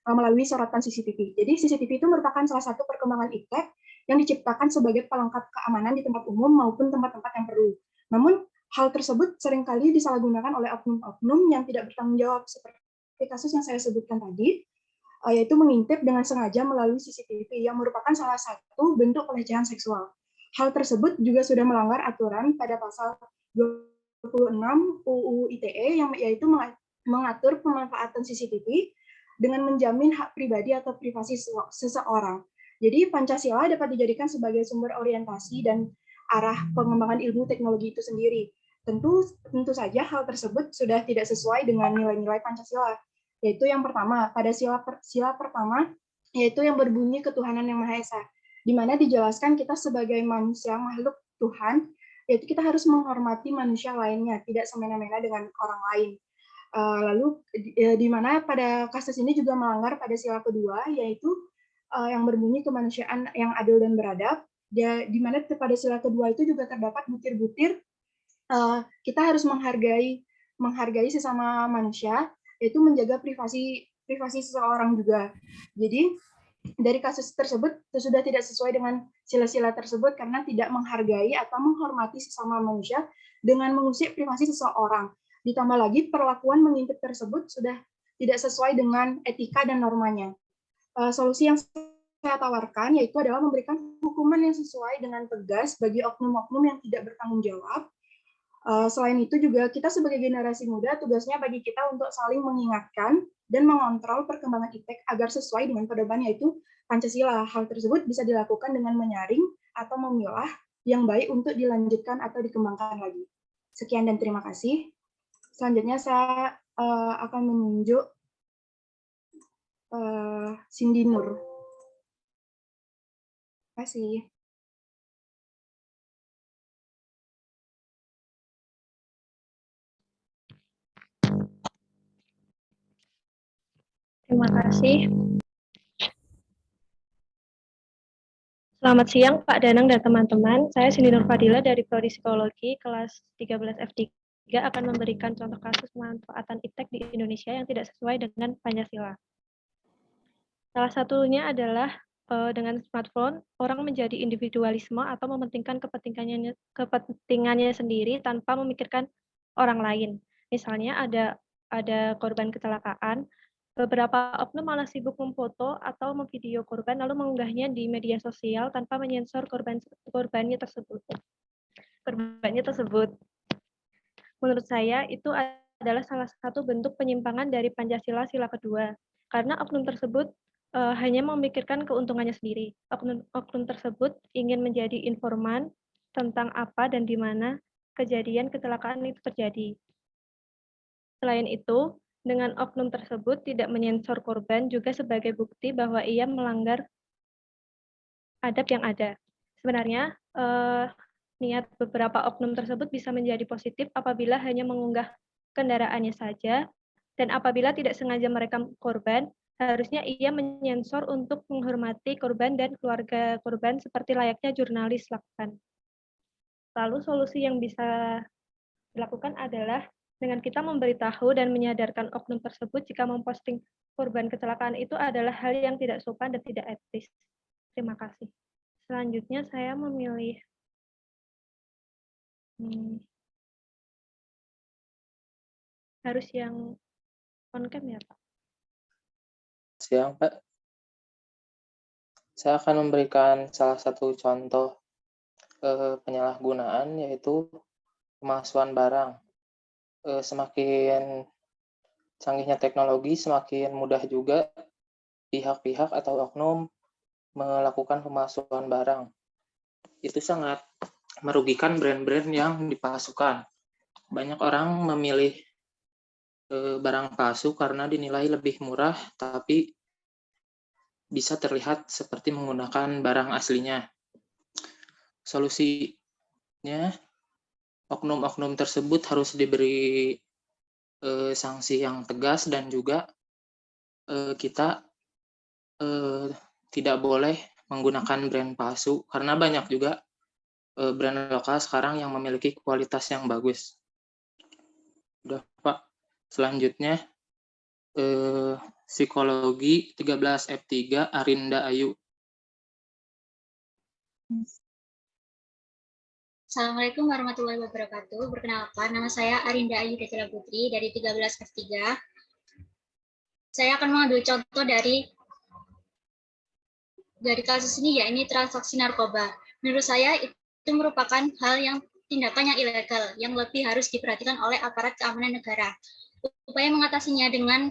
melalui sorotan CCTV. Jadi CCTV itu merupakan salah satu perkembangan iptek yang diciptakan sebagai pelengkap keamanan di tempat umum maupun tempat-tempat yang perlu. Namun hal tersebut seringkali disalahgunakan oleh oknum-oknum yang tidak bertanggung jawab, seperti kasus yang saya sebutkan tadi, yaitu mengintip dengan sengaja melalui CCTV yang merupakan salah satu bentuk pelecehan seksual. Hal tersebut juga sudah melanggar aturan pada pasal 26 UU ITE yang yaitu mengatur pemanfaatan CCTV dengan menjamin hak pribadi atau privasi seseorang. Jadi Pancasila dapat dijadikan sebagai sumber orientasi dan arah pengembangan ilmu teknologi itu sendiri. Tentu saja hal tersebut sudah tidak sesuai dengan nilai-nilai Pancasila. Yaitu yang pertama, pada sila pertama, yaitu yang berbunyi ketuhanan yang Maha Esa, di mana dijelaskan kita sebagai manusia makhluk Tuhan, yaitu kita harus menghormati manusia lainnya, tidak semena-mena dengan orang lain. Lalu di mana pada kasus ini juga melanggar pada sila kedua, yaitu yang berbunyi kemanusiaan yang adil dan beradab, di mana pada sila kedua itu juga terdapat butir-butir kita harus menghargai sesama manusia, yaitu menjaga privasi seseorang juga. Jadi dari kasus tersebut sudah tidak sesuai dengan sila-sila tersebut karena tidak menghargai atau menghormati sesama manusia dengan mengusik privasi seseorang. Ditambah lagi perlakuan mengintip tersebut sudah tidak sesuai dengan etika dan normanya. Solusi yang saya tawarkan yaitu adalah memberikan hukuman yang sesuai dengan tegas bagi oknum-oknum yang tidak bertanggung jawab. Selain itu juga kita sebagai generasi muda tugasnya bagi kita untuk saling mengingatkan dan mengontrol perkembangan iptek agar sesuai dengan pedoman yaitu Pancasila. Hal tersebut bisa dilakukan dengan menyaring atau memilah yang baik untuk dilanjutkan atau dikembangkan lagi. Sekian dan terima kasih. Selanjutnya saya akan menunjuk Cindy Nur. Terima kasih. Terima kasih. Selamat siang Pak Danang dan teman-teman. Saya Cindy Nur Fadila dari Prodi Psikologi kelas 13 F3 akan memberikan contoh kasus pemanfaatan iptek di Indonesia yang tidak sesuai dengan Pancasila. Salah satunya adalah dengan smartphone, orang menjadi individualisme atau mementingkan kepentingannya sendiri tanpa memikirkan orang lain. Misalnya ada korban kecelakaan, beberapa oknum malah sibuk memfoto atau memvideo korban lalu mengunggahnya di media sosial tanpa menyensor korbannya tersebut. Menurut saya itu adalah salah satu bentuk penyimpangan dari Pancasila sila kedua, karena oknum tersebut hanya memikirkan keuntungannya sendiri. Oknum tersebut ingin menjadi informan tentang apa dan di mana kejadian kecelakaan itu terjadi. Selain itu, dengan oknum tersebut tidak menyensor korban juga sebagai bukti bahwa ia melanggar adab yang ada. Sebenarnya, niat beberapa oknum tersebut bisa menjadi positif apabila hanya mengunggah kendaraannya saja, dan apabila tidak sengaja merekam korban, harusnya ia menyensor untuk menghormati korban dan keluarga korban seperti layaknya jurnalis lakukan. Lalu solusi yang bisa dilakukan adalah dengan kita memberitahu dan menyadarkan oknum tersebut jika memposting korban kecelakaan itu adalah hal yang tidak sopan dan tidak etis. Terima kasih. Selanjutnya saya memilih harus yang on cam ya, Pak? Siang, Pak. Saya akan memberikan salah satu contoh penyalahgunaan, yaitu pemalsuan barang. Semakin canggihnya teknologi, semakin mudah juga pihak-pihak atau oknum melakukan pemalsuan barang. Itu sangat merugikan brand-brand yang dipalsukan. Banyak orang memilih barang palsu karena dinilai lebih murah, tapi bisa terlihat seperti menggunakan barang aslinya. Solusinya, oknum-oknum tersebut harus diberi sanksi yang tegas, dan juga kita tidak boleh menggunakan brand palsu, karena banyak juga brand lokal sekarang yang memiliki kualitas yang bagus. Udah, Pak. Selanjutnya, Psikologi 13 F3 Arinda Ayu. Assalamualaikum warahmatullahi wabarakatuh. Perkenalkan, nama saya Arinda Ayu Dajjala Putri dari 13 F3. Saya akan mengambil contoh dari kasus ini, yakni transaksi narkoba. Menurut saya itu merupakan hal yang tindakan yang ilegal yang lebih harus diperhatikan oleh aparat keamanan negara. Upaya mengatasinya dengan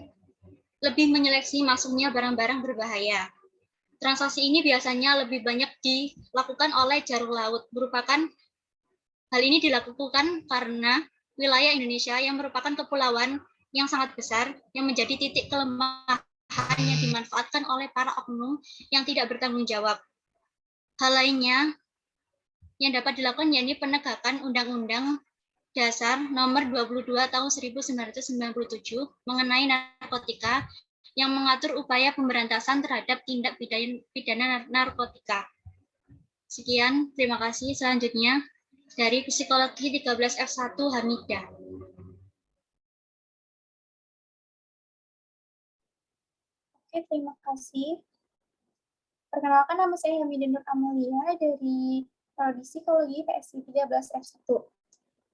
lebih menyeleksi masuknya barang-barang berbahaya. Transaksi ini biasanya lebih banyak dilakukan oleh jalur laut. Hal ini dilakukan karena wilayah Indonesia yang merupakan kepulauan yang sangat besar yang menjadi titik kelemahan yang dimanfaatkan oleh para oknum yang tidak bertanggung jawab. Hal lainnya yang dapat dilakukan yakni penegakan Undang-Undang Dasar Nomor 22 Tahun 1997 mengenai narkotika yang mengatur upaya pemberantasan terhadap tindak pidana narkotika. Sekian, terima kasih. Selanjutnya dari Psikologi 13 F1 Hamidah. Oke, terima kasih. Perkenalkan, nama saya Hamidah Nur Amalia dari Prodi Psikologi PSI 13 F1.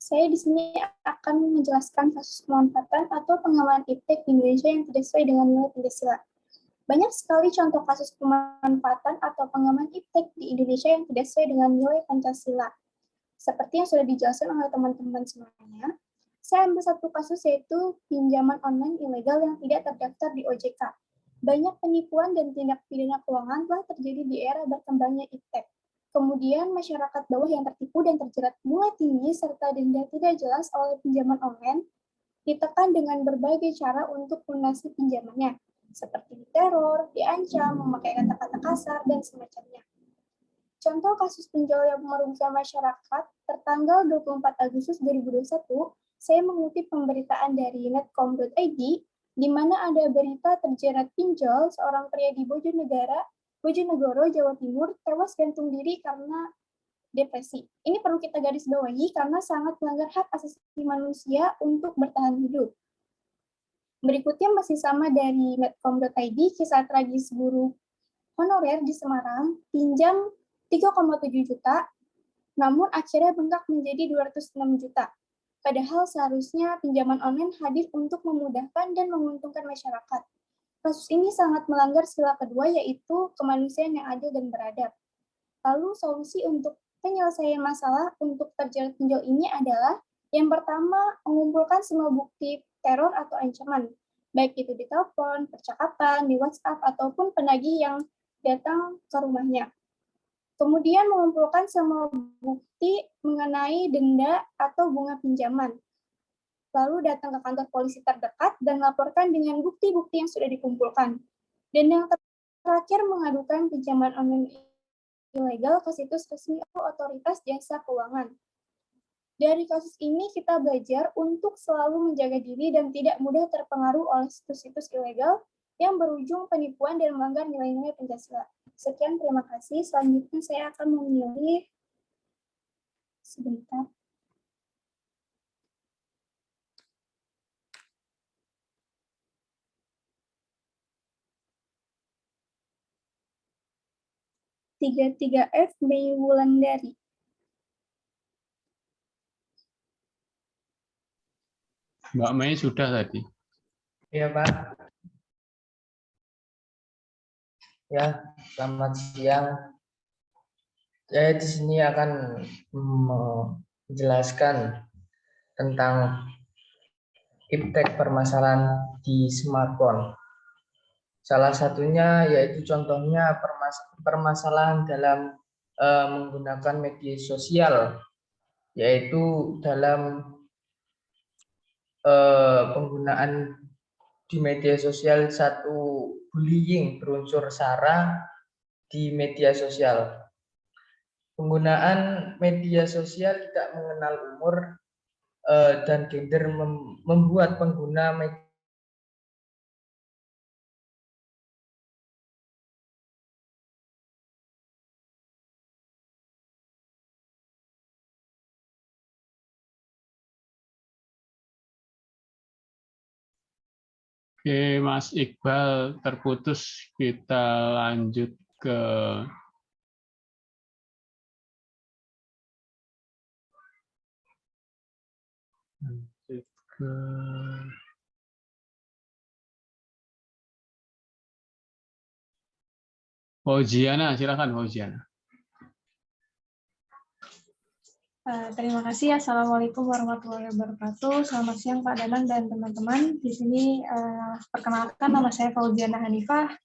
Saya di sini akan menjelaskan kasus pemanfaatan atau pengawalan iptek di Indonesia yang tidak sesuai dengan nilai Pancasila. Banyak sekali contoh kasus pemanfaatan atau pengawalan iptek di Indonesia yang tidak sesuai dengan nilai Pancasila. Seperti yang sudah dijelaskan oleh teman-teman semuanya, saya ambil satu kasus, yaitu pinjaman online ilegal yang tidak terdaftar di OJK. Banyak penipuan dan tindak pidana keuangan telah terjadi di era berkembangnya iptek. Kemudian masyarakat bawah yang tertipu dan terjerat bunga tinggi serta denda tidak jelas oleh pinjaman online ditekan dengan berbagai cara untuk melunasi pinjamannya, seperti diteror, diancam, memakai kata-kata kasar, dan semacamnya. Contoh kasus pinjol yang merugikan masyarakat, tertanggal 24 Agustus 2021, saya mengutip pemberitaan dari netcom.id, di mana ada berita terjerat pinjol seorang pria di Bojonegoro, Jawa Timur, tewas gantung diri karena depresi. Ini perlu kita garis bawahi karena sangat melanggar hak asasi manusia untuk bertahan hidup. Berikutnya masih sama dari netcom.id, kisah tragis guru honorer di Semarang, pinjam 3,7 juta, namun akhirnya bengkak menjadi 206 juta. Padahal seharusnya pinjaman online hadir untuk memudahkan dan menguntungkan masyarakat. Kasus ini sangat melanggar sila kedua, yaitu kemanusiaan yang adil dan beradab. Lalu solusi untuk penyelesaian masalah untuk terjerat pinjol ini adalah yang pertama, mengumpulkan semua bukti teror atau ancaman, baik itu di telepon, percakapan, di WhatsApp, ataupun penagih yang datang ke rumahnya. Kemudian mengumpulkan semua bukti mengenai denda atau bunga pinjaman. lalu datang ke kantor polisi terdekat dan laporkan dengan bukti-bukti yang sudah dikumpulkan. Dan yang terakhir, mengadukan pinjaman online ilegal ke situs resmi atau otoritas jasa keuangan. Dari kasus ini kita belajar untuk selalu menjaga diri dan tidak mudah terpengaruh oleh situs-situs ilegal yang berujung penipuan dan melanggar nilai-nilai Pancasila. Sekian, terima kasih. Selanjutnya saya akan memilih sebentar. Tiga F Mei Wulandari. Mbak Mei sudah tadi. Iya, Pak. Ya, selamat siang. Saya di sini akan menjelaskan tentang iptek permasalahan di smartphone. Salah satunya yaitu contohnya permasalahan dalam menggunakan media sosial, yaitu dalam penggunaan di media sosial satu bullying berunsur SARA di media sosial. Penggunaan media sosial tidak mengenal umur dan gender membuat pengguna media Oke, Mas Iqbal terputus. Kita lanjut ke Fauziana, silakan Fauziana. Terima kasih. Assalamualaikum warahmatullahi wabarakatuh. Selamat siang Pak Danang dan teman-teman. Di sini perkenalkan, nama saya Fauziana Hanifah.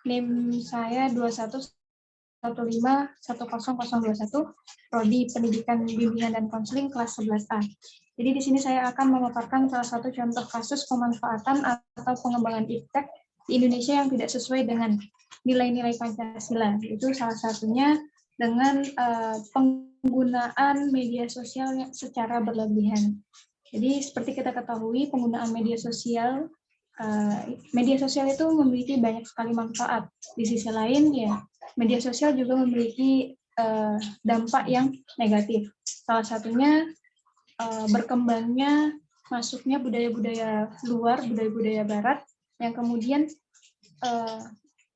NIM saya 2115100021, Prodi Pendidikan Bimbingan dan Konseling kelas 11A. Jadi di sini saya akan memaparkan salah satu contoh kasus pemanfaatan atau pengembangan iptek di Indonesia yang tidak sesuai dengan nilai-nilai Pancasila. Itu salah satunya dengan penggunaan media sosial secara berlebihan. Jadi seperti kita ketahui, penggunaan media sosial itu memiliki banyak sekali manfaat. Di sisi lain, ya media sosial juga memiliki dampak yang negatif. Salah satunya berkembangnya masuknya budaya-budaya luar, budaya-budaya barat, yang kemudian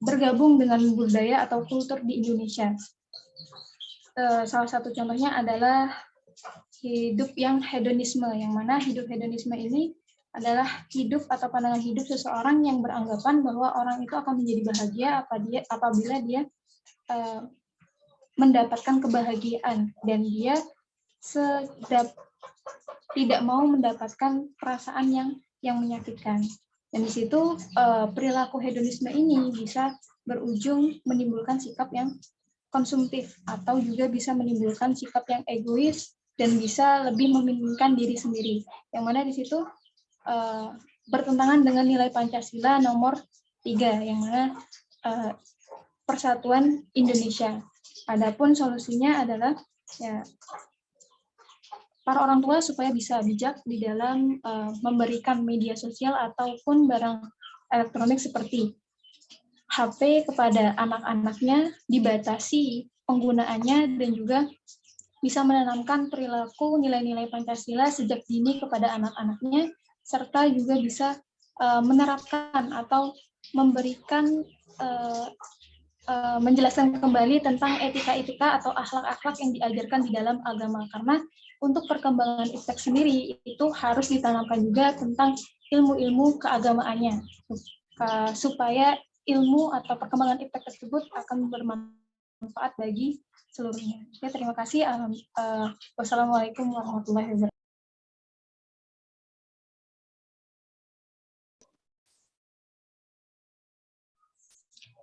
bergabung dengan budaya atau kultur di Indonesia. Salah satu contohnya adalah hidup yang hedonisme, yang mana hidup hedonisme ini adalah hidup atau pandangan hidup seseorang yang beranggapan bahwa orang itu akan menjadi bahagia apabila dia mendapatkan kebahagiaan, dan dia tidak mau mendapatkan perasaan yang menyakitkan. Dan di situ perilaku hedonisme ini bisa berujung menimbulkan sikap yang konsumtif, atau juga bisa menimbulkan sikap yang egois dan bisa lebih mementingkan diri sendiri. Yang mana di situ bertentangan dengan nilai Pancasila nomor 3, yang mana persatuan Indonesia. Adapun solusinya adalah ya, para orang tua supaya bisa bijak di dalam memberikan media sosial ataupun barang elektronik seperti HP kepada anak-anaknya, dibatasi penggunaannya, dan juga bisa menanamkan perilaku nilai-nilai Pancasila sejak dini kepada anak-anaknya, serta juga bisa menerapkan atau memberikan menjelaskan kembali tentang etika-etika atau akhlak-akhlak yang diajarkan di dalam agama. Karena untuk perkembangan iptek sendiri itu harus ditanamkan juga tentang ilmu-ilmu keagamaannya, supaya ilmu atau perkembangan iptek tersebut akan bermanfaat bagi seluruhnya. Ya, terima kasih. Wassalamualaikum warahmatullahi wabarakatuh.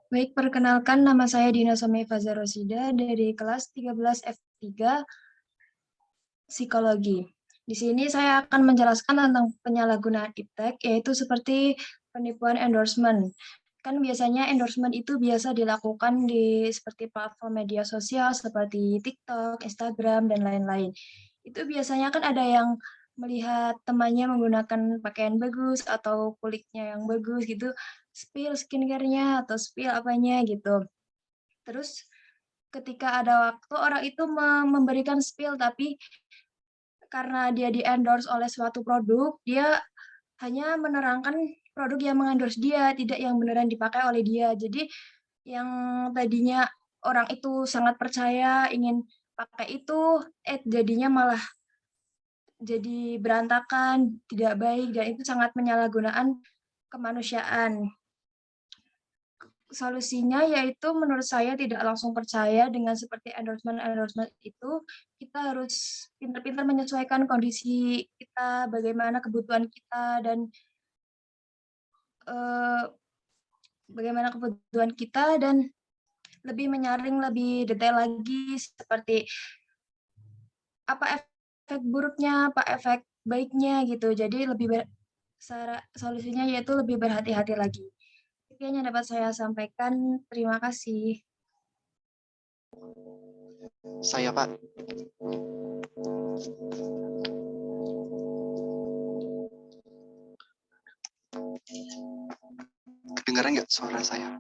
Baik, perkenalkan, nama saya Dina Somei Fazar Rosida dari kelas 13 F3 Psikologi. Di sini saya akan menjelaskan tentang penyalahgunaan iptek, yaitu seperti penipuan endorsement. Kan biasanya endorsement itu biasa dilakukan di seperti platform media sosial seperti TikTok, Instagram, dan lain-lain. Itu biasanya kan ada yang melihat temannya menggunakan pakaian bagus atau kulitnya yang bagus gitu, spill skincare-nya atau spill apanya gitu. Terus ketika ada waktu orang itu memberikan spill, tapi karena dia di-endorse oleh suatu produk, dia hanya menerangkan produk yang meng-endorse dia, tidak yang beneran dipakai oleh dia. Jadi yang tadinya orang itu sangat percaya ingin pakai itu, jadinya malah jadi berantakan, tidak baik, dan itu sangat penyalahgunaan kemanusiaan. Solusinya yaitu menurut saya tidak langsung percaya dengan seperti endorsement itu. Kita harus pintar-pintar menyesuaikan kondisi kita, bagaimana kebutuhan kita, dan lebih menyaring lebih detail lagi seperti apa efek buruknya, apa efek baiknya gitu. Jadi solusinya yaitu lebih berhati-hati lagi. Sekian yang dapat saya sampaikan. Terima kasih. Saya, Pak. Kedengaran nggak suara saya?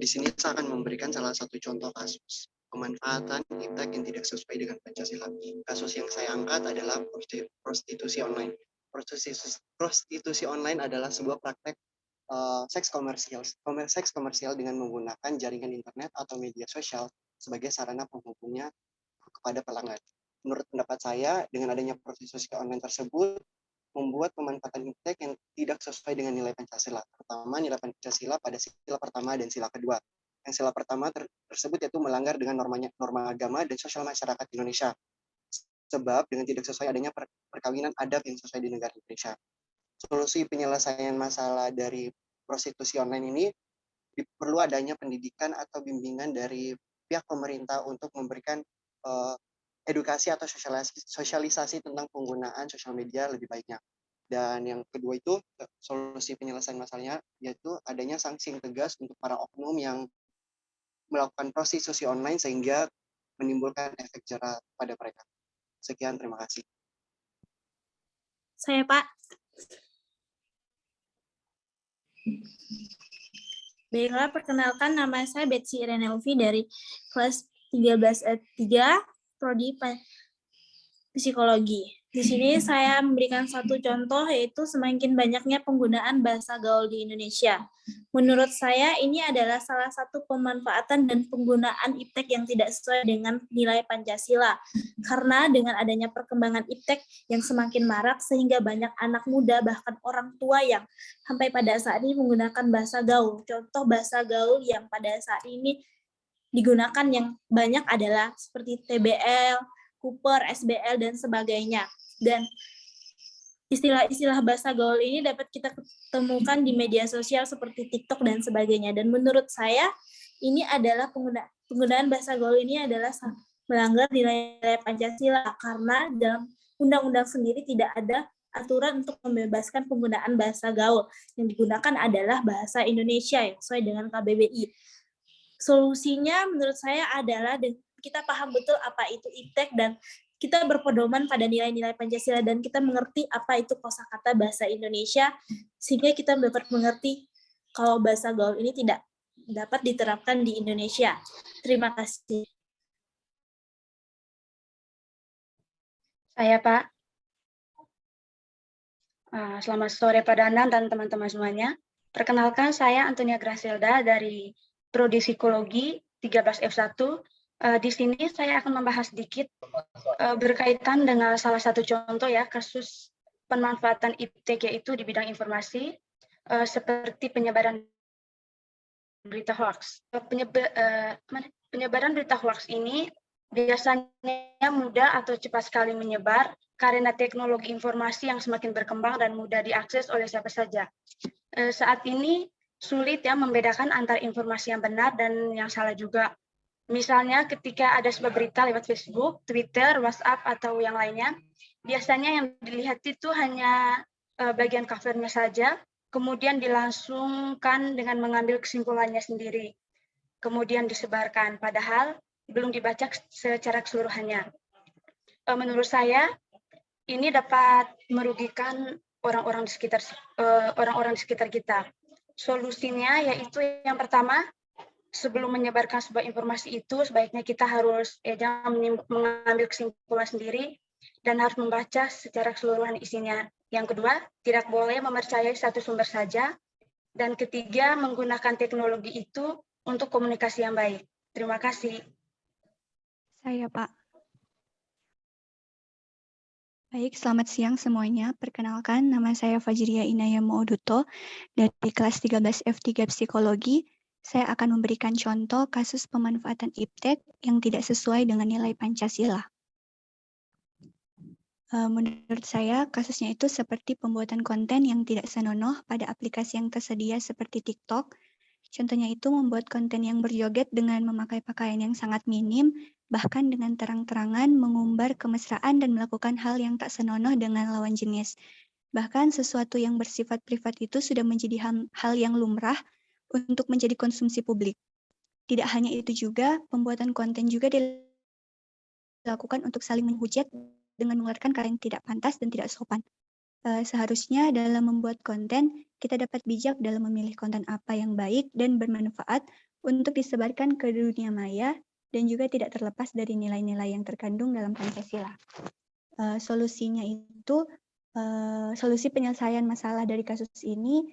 Di sini saya akan memberikan salah satu contoh kasus pemanfaatan iptek yang tidak sesuai dengan Pancasila. Kasus yang saya angkat adalah prostitusi online. Prostitusi online adalah sebuah praktek seks komersial dengan menggunakan jaringan internet atau media sosial sebagai sarana penghubungnya kepada pelanggan. Menurut pendapat saya, dengan adanya prostitusi online tersebut membuat pemanfaatan iptek yang tidak sesuai dengan nilai Pancasila, terutama nilai Pancasila pada sila pertama dan sila kedua. Yang sila pertama tersebut yaitu melanggar dengan norma agama dan sosial masyarakat Indonesia. Sebab dengan tidak sesuai adanya perkawinan adat yang sesuai di negara Indonesia. Solusi penyelesaian masalah dari prostitusi online ini perlu adanya pendidikan atau bimbingan dari pihak pemerintah untuk memberikan edukasi atau sosialisasi tentang penggunaan sosial media lebih baiknya. Dan yang kedua itu solusi penyelesaian masalahnya yaitu adanya sanksi yang tegas untuk para oknum yang melakukan prostitusi online sehingga menimbulkan efek jera pada mereka. Sekian, terima kasih. Saya, Pak. Baiklah, perkenalkan nama saya Betsy Irene Ufi dari kelas 13 3 Prodi Psikologi. Di sini saya memberikan satu contoh, yaitu semakin banyaknya penggunaan bahasa gaul di Indonesia. Menurut saya, ini adalah salah satu pemanfaatan dan penggunaan iptek yang tidak sesuai dengan nilai Pancasila. Karena dengan adanya perkembangan iptek yang semakin marak, sehingga banyak anak muda, bahkan orang tua yang sampai pada saat ini menggunakan bahasa gaul. Contoh bahasa gaul yang pada saat ini digunakan yang banyak adalah seperti TBL, Cooper, SBL, dan sebagainya. Dan istilah-istilah bahasa gaul ini dapat kita temukan di media sosial seperti TikTok dan sebagainya. Dan menurut saya, ini adalah penggunaan bahasa gaul ini adalah melanggar nilai Pancasila, karena dalam undang-undang sendiri tidak ada aturan untuk membebaskan penggunaan bahasa gaul. Yang digunakan adalah bahasa Indonesia yang sesuai dengan KBBI. Solusinya menurut saya adalah kita paham betul apa itu iptek dan kita berpedoman pada nilai-nilai Pancasila dan kita mengerti apa itu kosakata bahasa Indonesia sehingga kita dapat mengerti kalau bahasa gaul ini tidak dapat diterapkan di Indonesia. Terima kasih. Saya, Pak. Selamat sore Pak Danang dan teman-teman semuanya. Perkenalkan, saya Antonia Gracelda dari Prodi Psikologi 13 F1. Di sini saya akan membahas sedikit berkaitan dengan salah satu contoh ya kasus pemanfaatan iptek yaitu di bidang informasi seperti penyebaran berita hoax. Penyebaran berita hoax ini biasanya mudah atau cepat sekali menyebar karena teknologi informasi yang semakin berkembang dan mudah diakses oleh siapa saja. Saat ini sulit ya membedakan antara informasi yang benar dan yang salah juga. Misalnya ketika ada sebuah berita lewat Facebook, Twitter, WhatsApp, atau yang lainnya, biasanya yang dilihat itu hanya bagian covernya saja, kemudian dilangsungkan dengan mengambil kesimpulannya sendiri, kemudian disebarkan, padahal belum dibaca secara keseluruhannya. Menurut saya, ini dapat merugikan orang-orang di sekitar kita. Solusinya yaitu yang pertama, sebelum menyebarkan sebuah informasi itu, sebaiknya kita harus jangan mengambil kesimpulan sendiri dan harus membaca secara keseluruhan isinya. Yang kedua, tidak boleh mempercayai satu sumber saja. Dan ketiga, menggunakan teknologi itu untuk komunikasi yang baik. Terima kasih. Saya, Pak. Baik, selamat siang semuanya. Perkenalkan, nama saya Fajriya Inaya Mauduto dari kelas 13 F3 Psikologi. Saya akan memberikan contoh kasus pemanfaatan iptek yang tidak sesuai dengan nilai Pancasila. Menurut saya, kasusnya itu seperti pembuatan konten yang tidak senonoh pada aplikasi yang tersedia seperti TikTok. Contohnya itu membuat konten yang berjoget dengan memakai pakaian yang sangat minim, bahkan dengan terang-terangan mengumbar kemesraan dan melakukan hal yang tak senonoh dengan lawan jenis. Bahkan sesuatu yang bersifat privat itu sudah menjadi hal yang lumrah untuk menjadi konsumsi publik. Tidak hanya itu juga, pembuatan konten juga dilakukan untuk saling menghujat dengan mengeluarkan kata yang tidak pantas dan tidak sopan. Seharusnya dalam membuat konten, kita dapat bijak dalam memilih konten apa yang baik dan bermanfaat untuk disebarkan ke dunia maya dan juga tidak terlepas dari nilai-nilai yang terkandung dalam Pancasila. Solusinya itu, solusi penyelesaian masalah dari kasus ini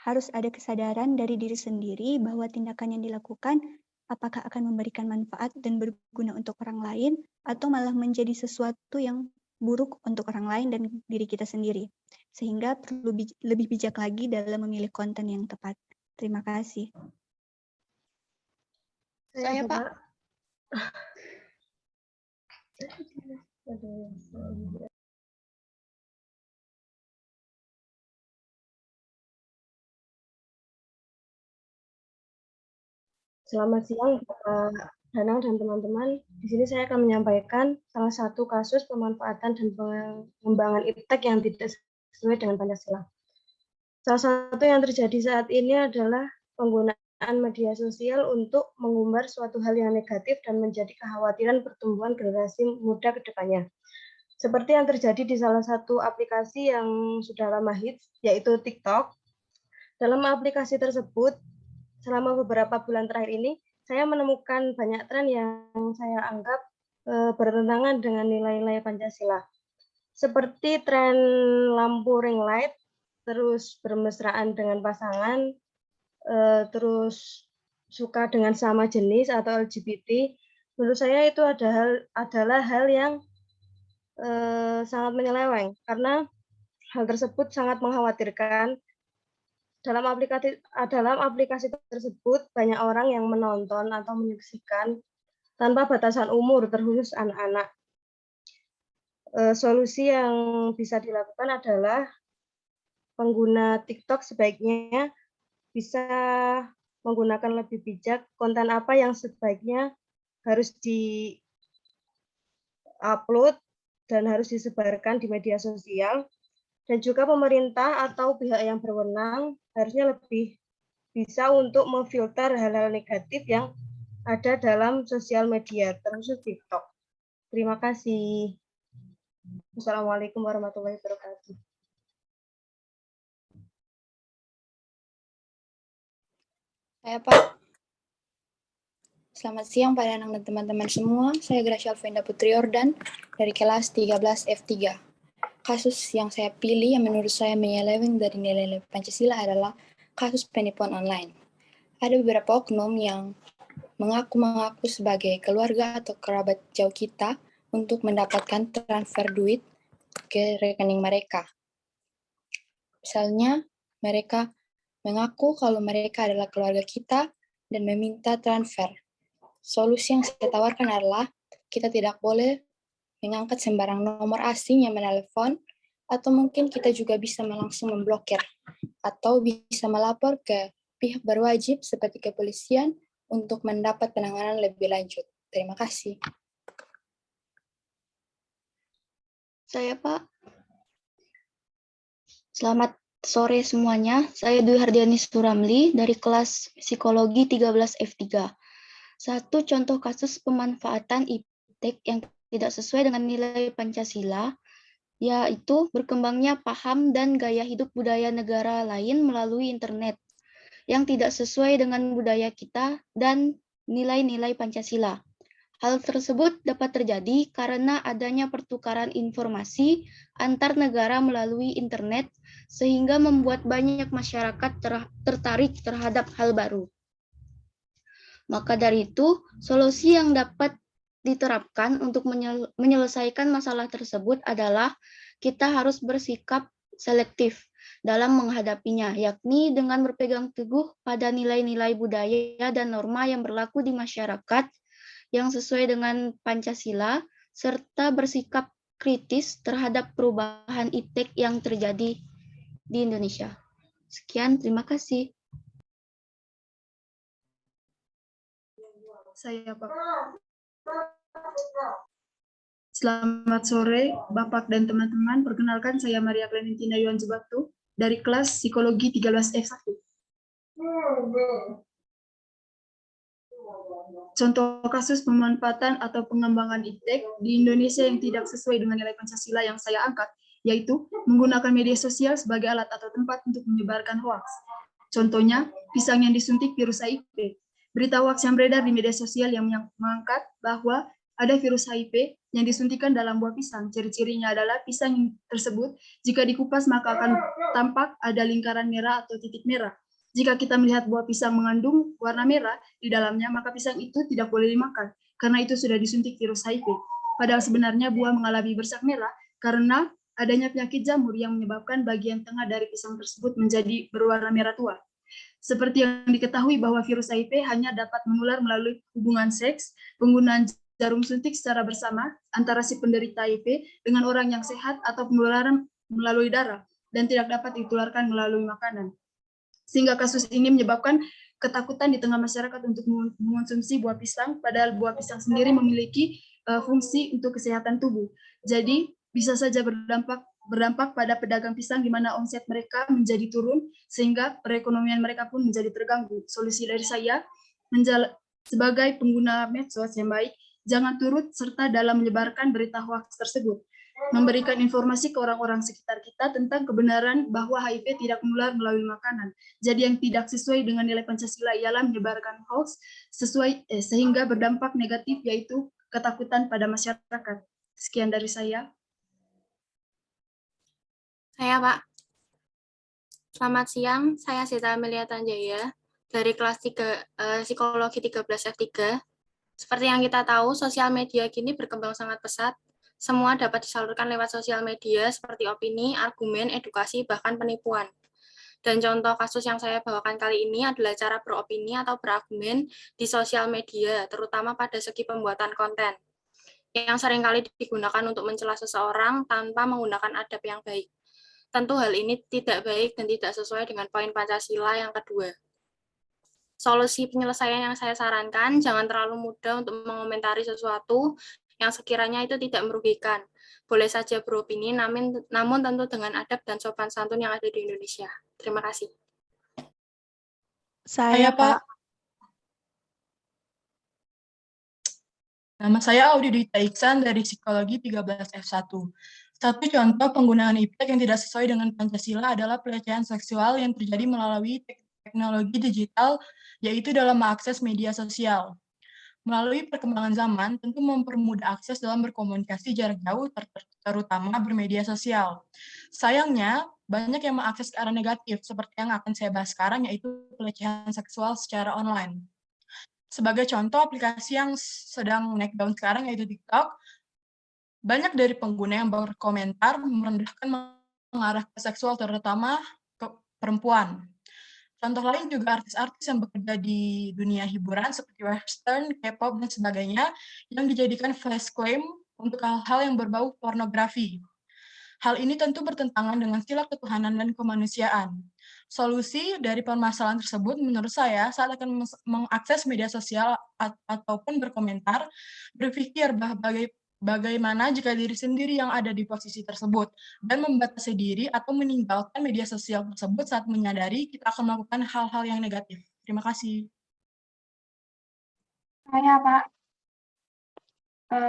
harus ada kesadaran dari diri sendiri bahwa tindakan yang dilakukan apakah akan memberikan manfaat dan berguna untuk orang lain atau malah menjadi sesuatu yang buruk untuk orang lain dan diri kita sendiri. Sehingga perlu lebih bijak lagi dalam memilih konten yang tepat. Terima kasih. Saya, Pak. Selamat siang, Pak Danang dan teman-teman. Di sini saya akan menyampaikan salah satu kasus pemanfaatan dan pengembangan iptek yang tidak sesuai dengan Pancasila. Salah satu yang terjadi saat ini adalah penggunaan media sosial untuk mengumbar suatu hal yang negatif dan menjadi kekhawatiran pertumbuhan generasi muda ke depannya. Seperti yang terjadi di salah satu aplikasi yang sudah lama hits, yaitu TikTok. Dalam aplikasi tersebut, selama beberapa bulan terakhir ini, saya menemukan banyak tren yang saya anggap bertentangan dengan nilai-nilai Pancasila. Seperti tren lampu ring light, terus bermesraan dengan pasangan, terus suka dengan sama jenis atau LGBT. Menurut saya itu adalah hal yang sangat menyeleweng, karena hal tersebut sangat mengkhawatirkan. Dalam aplikasi tersebut, banyak orang yang menonton atau menyaksikan tanpa batasan umur, terkhusus anak-anak. Solusi yang bisa dilakukan adalah pengguna TikTok sebaiknya bisa menggunakan lebih bijak konten apa yang sebaiknya harus di-upload dan harus disebarkan di media sosial. Dan juga pemerintah atau pihak yang berwenang harusnya lebih bisa untuk memfilter hal-hal negatif yang ada dalam sosial media, termasuk TikTok. Terima kasih. Wassalamualaikum warahmatullahi wabarakatuh. Saya, Pak. Selamat siang Pak Danang dan teman-teman semua. Saya Gracia Alvenda Putri Yordan dari kelas 13 F3. Kasus yang saya pilih yang menurut saya menyeleweng dari nilai-nilai Pancasila adalah kasus penipuan online. Ada beberapa oknum yang mengaku sebagai keluarga atau kerabat jauh kita untuk mendapatkan transfer duit ke rekening mereka. Misalnya, mereka mengaku kalau mereka adalah keluarga kita dan meminta transfer. Solusi yang saya tawarkan adalah kita tidak boleh mengangkat sembarang nomor asing yang menelepon, atau mungkin kita juga bisa langsung memblokir, atau bisa melapor ke pihak berwajib seperti kepolisian untuk mendapat penanganan lebih lanjut. Terima kasih. Saya, Pak. Selamat sore semuanya. Saya Dwi Hardiani Suramli dari kelas Psikologi 13 F3. Satu contoh kasus pemanfaatan iptek yang tidak sesuai dengan nilai Pancasila, yaitu berkembangnya paham dan gaya hidup budaya negara lain melalui internet yang tidak sesuai dengan budaya kita dan nilai-nilai Pancasila. Hal tersebut dapat terjadi karena adanya pertukaran informasi antar negara melalui internet, sehingga membuat banyak masyarakat tertarik terhadap hal baru. Maka dari itu, solusi yang dapat diterapkan untuk menyelesaikan masalah tersebut adalah kita harus bersikap selektif dalam menghadapinya, yakni dengan berpegang teguh pada nilai-nilai budaya dan norma yang berlaku di masyarakat yang sesuai dengan Pancasila, serta bersikap kritis terhadap perubahan iptek yang terjadi di Indonesia. Sekian, terima kasih. Saya, Pak. Selamat sore, Bapak dan teman-teman. Perkenalkan, saya Maria Clementina Yuan Jebatu dari kelas Psikologi 13 F1. Contoh kasus pemanfaatan atau pengembangan iptek di Indonesia yang tidak sesuai dengan nilai Pancasila yang saya angkat, yaitu menggunakan media sosial sebagai alat atau tempat untuk menyebarkan hoaks. Contohnya, pisang yang disuntik virus HIV. Berita hoaks yang beredar di media sosial yang mengangkat bahwa ada virus HIV yang disuntikan dalam buah pisang. Ciri-cirinya adalah pisang tersebut jika dikupas maka akan tampak ada lingkaran merah atau titik merah. Jika kita melihat buah pisang mengandung warna merah di dalamnya, maka pisang itu tidak boleh dimakan karena itu sudah disuntik virus HIV. Padahal sebenarnya buah mengalami bersak merah karena adanya penyakit jamur yang menyebabkan bagian tengah dari pisang tersebut menjadi berwarna merah tua. Seperti yang diketahui bahwa virus HIV hanya dapat menular melalui hubungan seks, penggunaan jarum suntik secara bersama antara si penderita HIV dengan orang yang sehat, atau penularan melalui darah, dan tidak dapat ditularkan melalui makanan. Sehingga kasus ini menyebabkan ketakutan di tengah masyarakat untuk mengonsumsi buah pisang, padahal buah pisang sendiri memiliki fungsi untuk kesehatan tubuh. Jadi bisa saja berdampak pada pedagang pisang di mana omset mereka menjadi turun sehingga perekonomian mereka pun menjadi terganggu. Solusi dari saya sebagai pengguna medsos yang baik, jangan turut serta dalam menyebarkan berita hoaks tersebut. Memberikan informasi ke orang-orang sekitar kita tentang kebenaran bahwa HIV tidak menular melalui makanan. Jadi yang tidak sesuai dengan nilai Pancasila ialah menyebarkan hoaks sehingga berdampak negatif, yaitu ketakutan pada masyarakat. Sekian dari saya. Saya, Pak. Selamat siang, saya Sita Amelia Tanjaya dari kelas Psikologi 13 F3. Seperti yang kita tahu, sosial media kini berkembang sangat pesat. Semua dapat disalurkan lewat sosial media seperti opini, argumen, edukasi, bahkan penipuan. Dan contoh kasus yang saya bawakan kali ini adalah cara beropini atau berargumen di sosial media, terutama pada segi pembuatan konten, yang seringkali digunakan untuk mencela seseorang tanpa menggunakan adab yang baik. Tentu hal ini tidak baik dan tidak sesuai dengan poin Pancasila yang kedua. Solusi penyelesaian yang saya sarankan, jangan terlalu mudah untuk mengomentari sesuatu yang sekiranya itu tidak merugikan. Boleh saja beropini, namun tentu dengan adab dan sopan santun yang ada di Indonesia. Terima kasih. Saya, Pak. Nama saya Audi Dita Iksan dari Psikologi 13 F1. Satu contoh penggunaan iptek yang tidak sesuai dengan Pancasila adalah pelecehan seksual yang terjadi melalui teknologi digital, yaitu dalam mengakses media sosial. Melalui perkembangan zaman, tentu mempermudah akses dalam berkomunikasi jarak jauh, terutama bermedia sosial. Sayangnya, banyak yang mengakses ke arah negatif, seperti yang akan saya bahas sekarang, yaitu pelecehan seksual secara online. Sebagai contoh, aplikasi yang sedang naik daun sekarang, yaitu TikTok, banyak dari pengguna yang berkomentar merendahkan mengarah ke seksual, terutama ke perempuan. Contoh lain juga artis-artis yang bekerja di dunia hiburan seperti western, K-pop, dan sebagainya yang dijadikan flash claim untuk hal-hal yang berbau pornografi. Hal ini tentu bertentangan dengan sila ketuhanan dan kemanusiaan. Solusi dari permasalahan tersebut menurut saya saat akan mengakses media sosial ataupun berkomentar, berpikir bagaimana jika diri sendiri yang ada di posisi tersebut, dan membatasi diri atau meninggalkan media sosial tersebut saat menyadari kita akan melakukan hal-hal yang negatif. Terima kasih. Saya, Pak.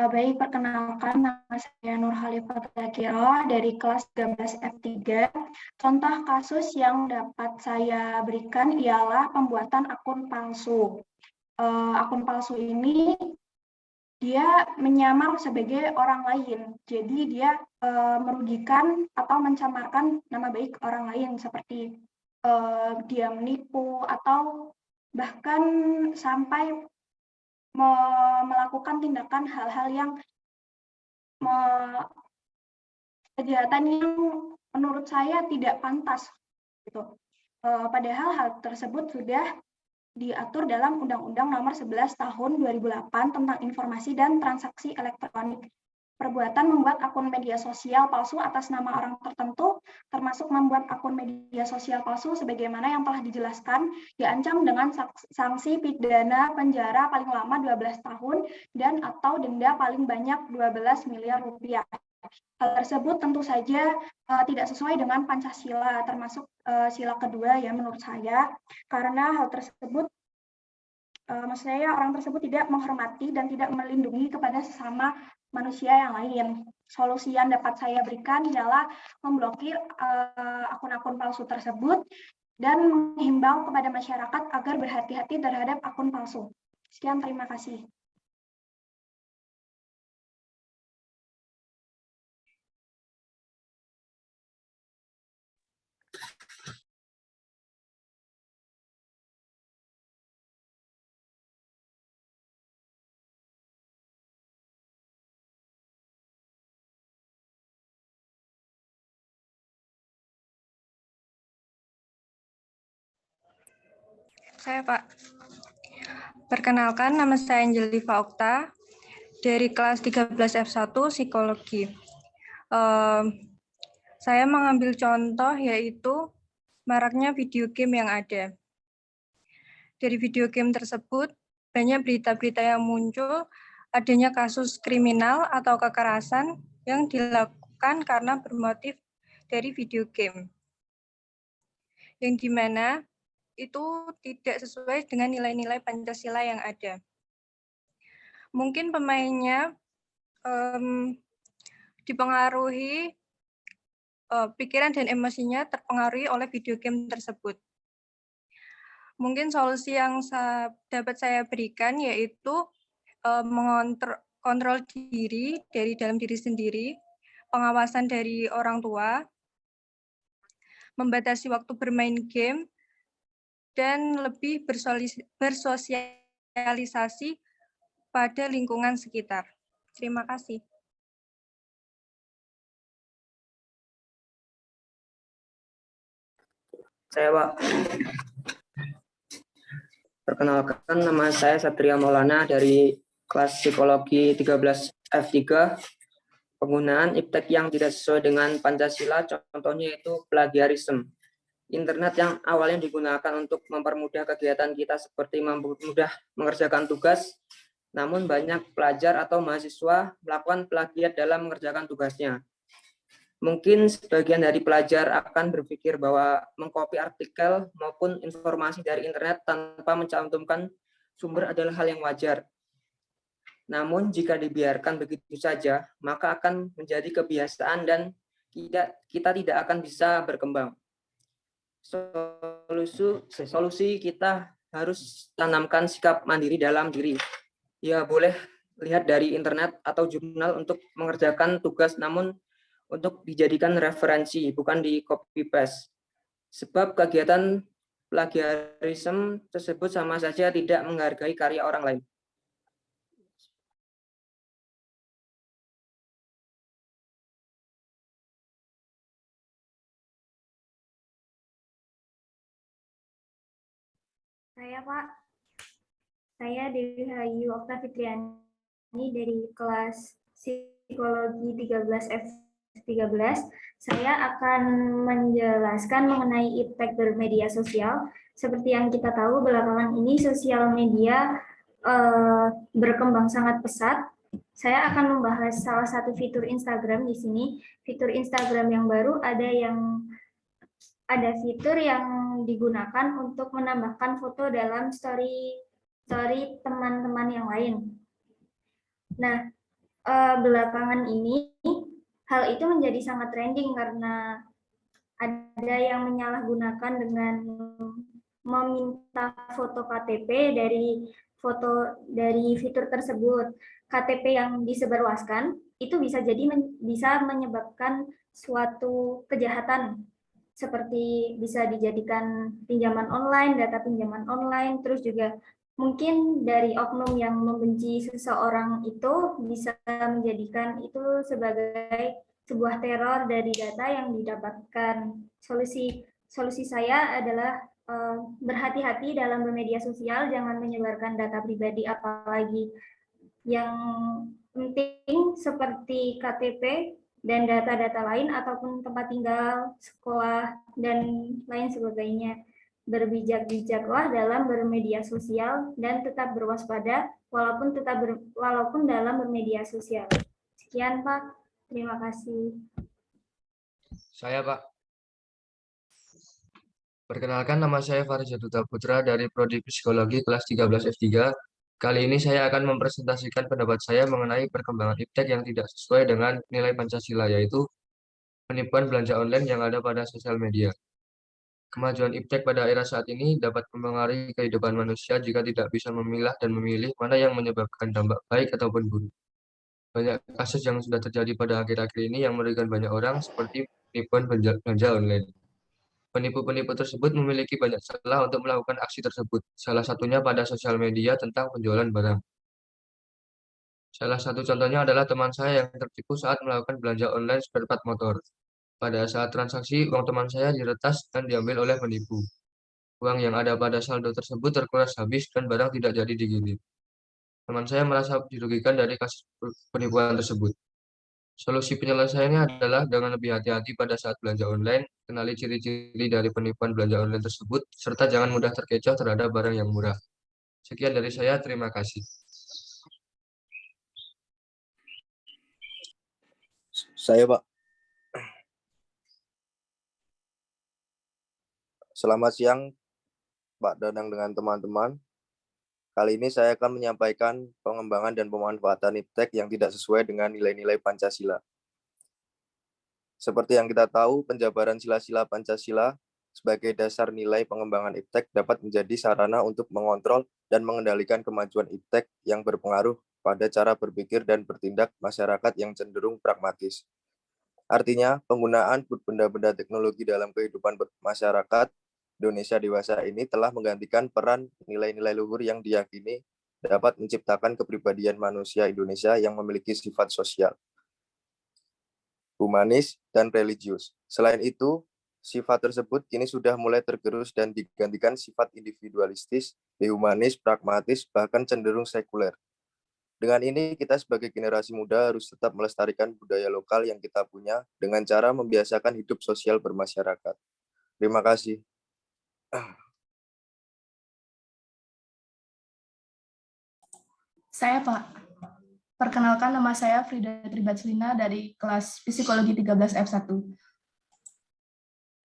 Baik, perkenalkan nama saya Nur Khalifah Zakiro dari kelas 13 F3. Contoh kasus yang dapat saya berikan ialah pembuatan akun palsu. Akun palsu ini dia menyamar sebagai orang lain. Jadi dia merugikan atau mencemarkan nama baik orang lain seperti dia menipu atau bahkan sampai melakukan tindakan hal-hal yang kejahatan yang menurut saya tidak pantas gitu. Padahal hal tersebut sudah diatur dalam Undang-Undang Nomor 11 Tahun 2008 tentang Informasi dan Transaksi Elektronik. Perbuatan membuat akun media sosial palsu atas nama orang tertentu, termasuk membuat akun media sosial palsu sebagaimana yang telah dijelaskan, diancam dengan sanksi pidana penjara paling lama 12 tahun dan atau denda paling banyak 12 miliar rupiah. Hal tersebut tentu saja tidak sesuai dengan Pancasila, termasuk sila kedua ya menurut saya, karena hal tersebut maksud saya orang tersebut tidak menghormati dan tidak melindungi kepada sesama manusia yang lain. Solusi yang dapat saya berikan ialah memblokir akun-akun palsu tersebut dan menghimbau kepada masyarakat agar berhati-hati terhadap akun palsu. Sekian, terima kasih. Saya, Pak. Perkenalkan, nama saya Angelifa Okta dari kelas 13 F1 Psikologi. Saya mengambil contoh yaitu maraknya video game yang ada. Dari video game tersebut, banyak berita-berita yang muncul adanya kasus kriminal atau kekerasan yang dilakukan karena bermotif dari video game. Yang dimana itu tidak sesuai dengan nilai-nilai Pancasila yang ada. Mungkin pemainnya dipengaruhi pikiran dan emosinya terpengaruhi oleh video game tersebut. Mungkin solusi yang dapat saya berikan yaitu mengontrol diri dari dalam diri sendiri, pengawasan dari orang tua, membatasi waktu bermain game, dan lebih bersosialisasi pada lingkungan sekitar. Terima kasih. Saya, Pak. Perkenalkan, nama saya Satria Maulana dari kelas Psikologi 13 F3. Penggunaan iptek yang tidak sesuai dengan Pancasila, contohnya itu plagiarisme. Internet yang awalnya digunakan untuk mempermudah kegiatan kita seperti mudah mengerjakan tugas, namun banyak pelajar atau mahasiswa melakukan plagiat dalam mengerjakan tugasnya. Mungkin sebagian dari pelajar akan berpikir bahwa mengcopy artikel maupun informasi dari internet tanpa mencantumkan sumber adalah hal yang wajar. Namun jika dibiarkan begitu saja, maka akan menjadi kebiasaan dan kita tidak akan bisa berkembang. Solusi kita harus tanamkan sikap mandiri dalam diri. Ya, boleh lihat dari internet atau jurnal untuk mengerjakan tugas, namun untuk dijadikan referensi, bukan di copy paste. Sebab kegiatan plagiarisme tersebut sama saja tidak menghargai karya orang lain. Saya, Pak. Saya Dewi Hayu Okta Fitriani dari kelas Psikologi 13 F1 13, saya akan menjelaskan mengenai iptek bermedia sosial. Seperti yang kita tahu, belakangan ini sosial media berkembang sangat pesat. Saya akan membahas salah satu fitur Instagram di sini. Fitur Instagram yang baru ada fitur yang digunakan untuk menambahkan foto dalam story teman-teman yang lain. Nah, belakangan ini hal itu menjadi sangat trending karena ada yang menyalahgunakan dengan meminta foto KTP dari fitur tersebut. KTP yang disebarluaskan itu bisa menyebabkan suatu kejahatan, seperti bisa dijadikan pinjaman online, data pinjaman online, terus juga mungkin dari oknum yang membenci seseorang itu bisa menjadikan itu sebagai sebuah teror dari data yang didapatkan. Solusi saya adalah berhati-hati dalam bermedia sosial, jangan menyebarkan data pribadi, apalagi yang penting seperti KTP dan data-data lain ataupun tempat tinggal, sekolah, dan lain sebagainya. Berbijak-bijaklah dalam bermedia sosial dan tetap berwaspada walaupun dalam bermedia sosial. Sekian, Pak. Terima kasih. Saya, Pak. Perkenalkan, nama saya Faris Jatuta Putra dari Prodi Psikologi kelas 13 F3. Kali ini saya akan mempresentasikan pendapat saya mengenai perkembangan iptek yang tidak sesuai dengan nilai Pancasila, yaitu penipuan belanja online yang ada pada sosial media. Kemajuan iptek pada era saat ini dapat mempengaruhi kehidupan manusia jika tidak bisa memilah dan memilih mana yang menyebabkan dampak baik ataupun buruk. Banyak kasus yang sudah terjadi pada akhir-akhir ini yang merugikan banyak orang, seperti penipuan belanja online. Penipu-penipu tersebut memiliki banyak celah untuk melakukan aksi tersebut, salah satunya pada sosial media tentang penjualan barang. Salah satu contohnya adalah teman saya yang tertipu saat melakukan belanja online spare part motor. Pada saat transaksi, uang teman saya diretas dan diambil oleh penipu. Uang yang ada pada saldo tersebut terkuras habis dan barang tidak jadi dikirim. Teman saya merasa dirugikan dari kasus penipuan tersebut. Solusi penyelesaiannya adalah dengan lebih hati-hati pada saat belanja online, kenali ciri-ciri dari penipuan belanja online tersebut, serta jangan mudah terkecoh terhadap barang yang murah. Sekian dari saya, terima kasih. Saya, Pak. Selamat siang, Pak Danang dengan teman-teman. Kali ini saya akan menyampaikan pengembangan dan pemanfaatan iptek yang tidak sesuai dengan nilai-nilai Pancasila. Seperti yang kita tahu, penjabaran sila-sila Pancasila sebagai dasar nilai pengembangan iptek dapat menjadi sarana untuk mengontrol dan mengendalikan kemajuan iptek yang berpengaruh pada cara berpikir dan bertindak masyarakat yang cenderung pragmatis. Artinya, penggunaan benda-benda teknologi dalam kehidupan masyarakat Indonesia dewasa ini telah menggantikan peran nilai-nilai luhur yang diyakini dapat menciptakan kepribadian manusia Indonesia yang memiliki sifat sosial, humanis, dan religius. Selain itu, sifat tersebut kini sudah mulai tergerus dan digantikan sifat individualistis, dehumanis, pragmatis, bahkan cenderung sekuler. Dengan ini, kita sebagai generasi muda harus tetap melestarikan budaya lokal yang kita punya dengan cara membiasakan hidup sosial bermasyarakat. Terima kasih. Saya, Pak. Perkenalkan, nama saya Frida Tribatslina dari kelas Psikologi 13 F1.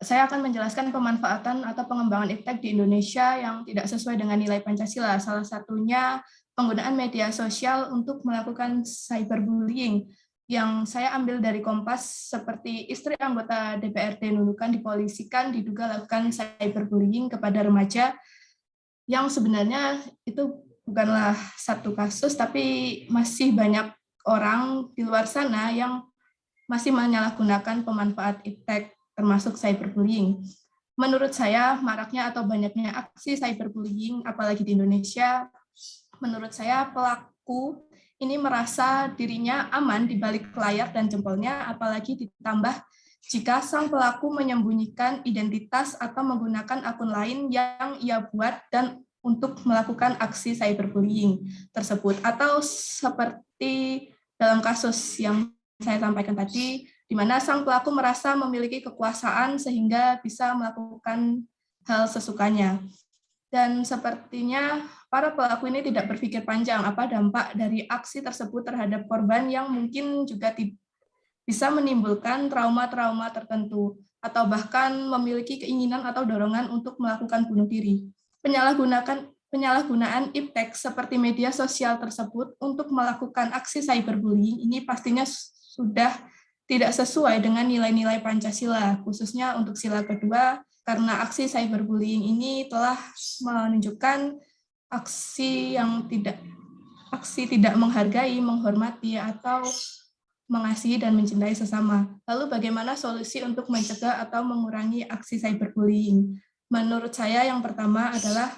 Saya akan menjelaskan pemanfaatan atau pengembangan iptek di Indonesia yang tidak sesuai dengan nilai Pancasila. Salah satunya penggunaan media sosial untuk melakukan cyberbullying yang saya ambil dari Kompas, seperti istri anggota DPRD Nunukan dipolisikan diduga lakukan cyberbullying kepada remaja, yang sebenarnya itu bukanlah satu kasus, tapi masih banyak orang di luar sana yang masih menyalahgunakan pemanfaat iptek, termasuk cyberbullying. Menurut saya, maraknya atau banyaknya aksi cyberbullying, apalagi di Indonesia, menurut saya pelaku ini merasa dirinya aman di balik layar dan jempolnya, apalagi ditambah jika sang pelaku menyembunyikan identitas atau menggunakan akun lain yang ia buat dan untuk melakukan aksi cyberbullying tersebut. Atau seperti dalam kasus yang saya sampaikan tadi, di mana sang pelaku merasa memiliki kekuasaan sehingga bisa melakukan hal sesukanya. Dan sepertinya para pelaku ini tidak berpikir panjang apa dampak dari aksi tersebut terhadap korban yang mungkin juga bisa menimbulkan trauma-trauma tertentu, atau bahkan memiliki keinginan atau dorongan untuk melakukan bunuh diri. Penyalahgunaan iptek seperti media sosial tersebut untuk melakukan aksi cyberbullying ini pastinya sudah tidak sesuai dengan nilai-nilai Pancasila, khususnya untuk sila kedua, karena aksi cyberbullying ini telah menunjukkan aksi tidak menghargai, menghormati, atau mengasihi dan mencintai sesama. Lalu bagaimana solusi untuk mencegah atau mengurangi aksi cyberbullying? Menurut saya yang pertama adalah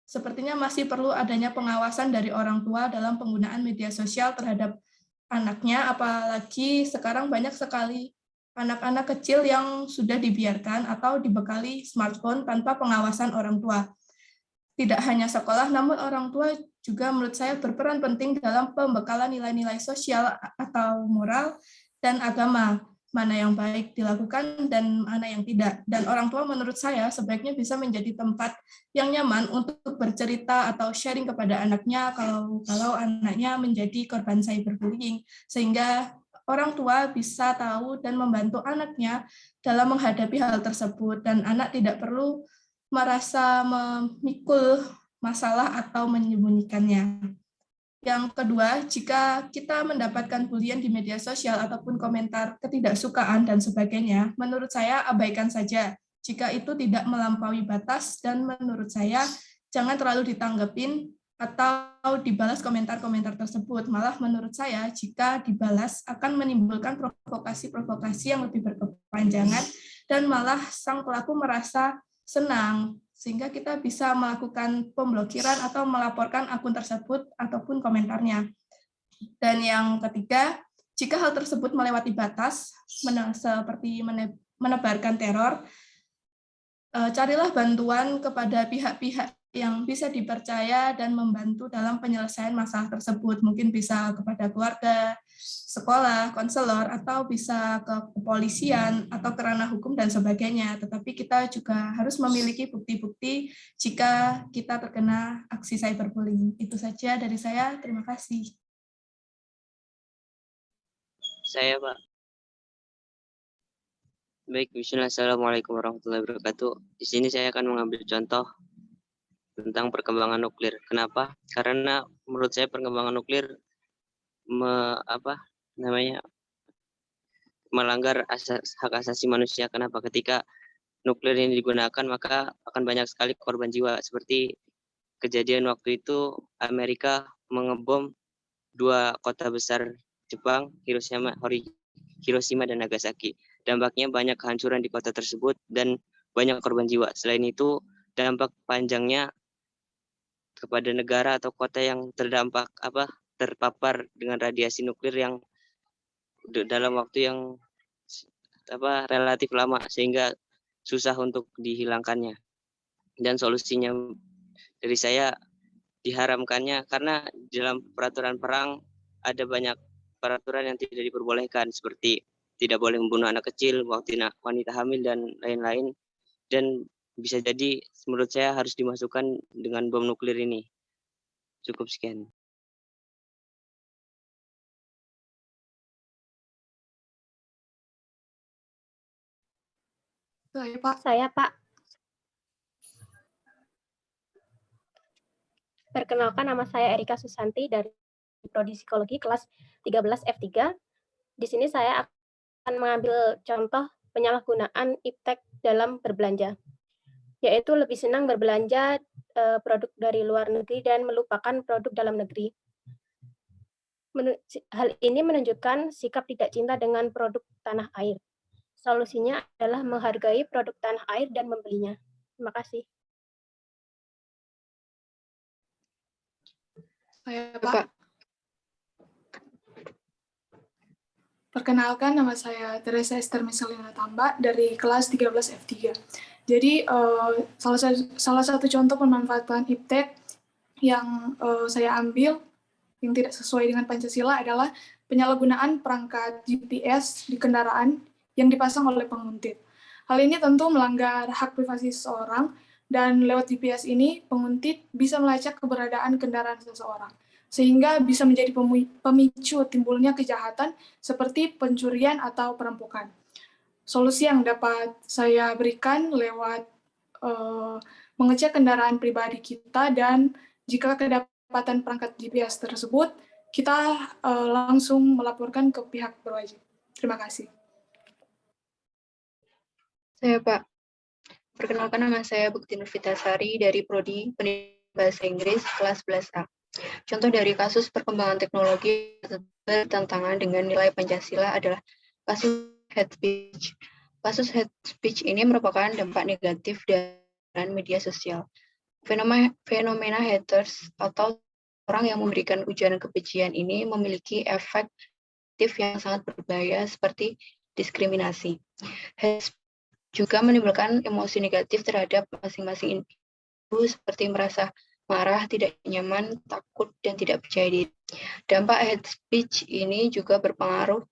sepertinya masih perlu adanya pengawasan dari orang tua dalam penggunaan media sosial terhadap anaknya, apalagi sekarang banyak sekali anak-anak kecil yang sudah dibiarkan atau dibekali smartphone tanpa pengawasan orang tua. Tidak hanya sekolah, namun orang tua juga menurut saya berperan penting dalam pembekalan nilai-nilai sosial atau moral dan agama, mana yang baik dilakukan dan mana yang tidak. Dan orang tua menurut saya sebaiknya bisa menjadi tempat yang nyaman untuk bercerita atau sharing kepada anaknya kalau anaknya menjadi korban cyberbullying, sehingga orang tua bisa tahu dan membantu anaknya dalam menghadapi hal tersebut, dan anak tidak perlu merasa memikul masalah atau menyembunyikannya. Yang kedua, jika kita mendapatkan bulian di media sosial ataupun komentar ketidaksukaan dan sebagainya, menurut saya abaikan saja jika itu tidak melampaui batas, dan menurut saya jangan terlalu ditanggepin atau dibalas komentar-komentar tersebut. Malah menurut saya jika dibalas akan menimbulkan provokasi-provokasi yang lebih berkepanjangan dan malah sang pelaku merasa senang, sehingga kita bisa melakukan pemblokiran atau melaporkan akun tersebut ataupun komentarnya. Dan yang ketiga, jika hal tersebut melewati batas, seperti menebarkan teror, carilah bantuan kepada pihak-pihak yang bisa dipercaya dan membantu dalam penyelesaian masalah tersebut. Mungkin bisa kepada keluarga, sekolah, konselor, atau bisa ke kepolisian atau ke ranah hukum dan sebagainya. Tetapi kita juga harus memiliki bukti-bukti jika kita terkena aksi cyberbullying. Itu saja dari saya. Terima kasih. Saya, Pak. Baik, bismillah. Assalamualaikum warahmatullahi wabarakatuh. Di sini saya akan mengambil contoh tentang perkembangan nuklir. Kenapa? Karena menurut saya perkembangan nuklir melanggar hak asasi manusia. Kenapa? Ketika nuklir ini digunakan, maka akan banyak sekali korban jiwa. Seperti kejadian waktu itu Amerika mengebom dua kota besar Jepang, Hiroshima dan Nagasaki. Dampaknya banyak kehancuran di kota tersebut dan banyak korban jiwa. Selain itu, dampak panjangnya kepada negara atau kota yang terpapar dengan radiasi nuklir yang dalam waktu yang relatif lama, sehingga susah untuk dihilangkannya. Dan solusinya dari saya diharamkannya, karena dalam peraturan perang ada banyak peraturan yang tidak diperbolehkan, seperti tidak boleh membunuh anak kecil, wanita hamil, dan lain-lain. Dan bisa jadi menurut saya harus dimasukkan dengan bom nuklir ini. Cukup sekian. Saya, Pak. Perkenalkan, nama saya Erika Susanti dari Prodi Psikologi kelas 13 F3. Di sini saya akan mengambil contoh penyalahgunaan iptek dalam berbelanja, yaitu lebih senang berbelanja produk dari luar negeri dan melupakan produk dalam negeri. Hal ini menunjukkan sikap tidak cinta dengan produk tanah air. Solusinya adalah menghargai produk tanah air dan membelinya. Terima kasih. Saya, Pak. Perkenalkan, nama saya Teresa Esther Meselina Tamba dari kelas 13 F3. Jadi, salah satu contoh pemanfaatan iptek yang saya ambil yang tidak sesuai dengan Pancasila adalah penyalahgunaan perangkat GPS di kendaraan yang dipasang oleh penguntit. Hal ini tentu melanggar hak privasi seseorang, dan lewat GPS ini penguntit bisa melacak keberadaan kendaraan seseorang, sehingga bisa menjadi pemicu timbulnya kejahatan seperti pencurian atau perampokan. Solusi yang dapat saya berikan lewat mengecek kendaraan pribadi kita, dan jika kedapatan perangkat GPS tersebut, kita langsung melaporkan ke pihak berwajib. Terima kasih. Saya, Pak. Perkenalkan, nama saya Bukti Nurvitasari dari Prodi Pendidikan Bahasa Inggris kelas 11A. Contoh dari kasus perkembangan teknologi bertentangan dengan nilai Pancasila adalah kasus hate speech. Kasus hate speech ini merupakan dampak negatif dari media sosial. Fenomena haters atau orang yang memberikan ujaran kebencian ini memiliki efek negatif yang sangat berbahaya seperti diskriminasi. Hate speech juga menimbulkan emosi negatif terhadap masing-masing individu seperti merasa marah, tidak nyaman, takut, dan tidak percaya diri. Dampak hate speech ini juga berpengaruh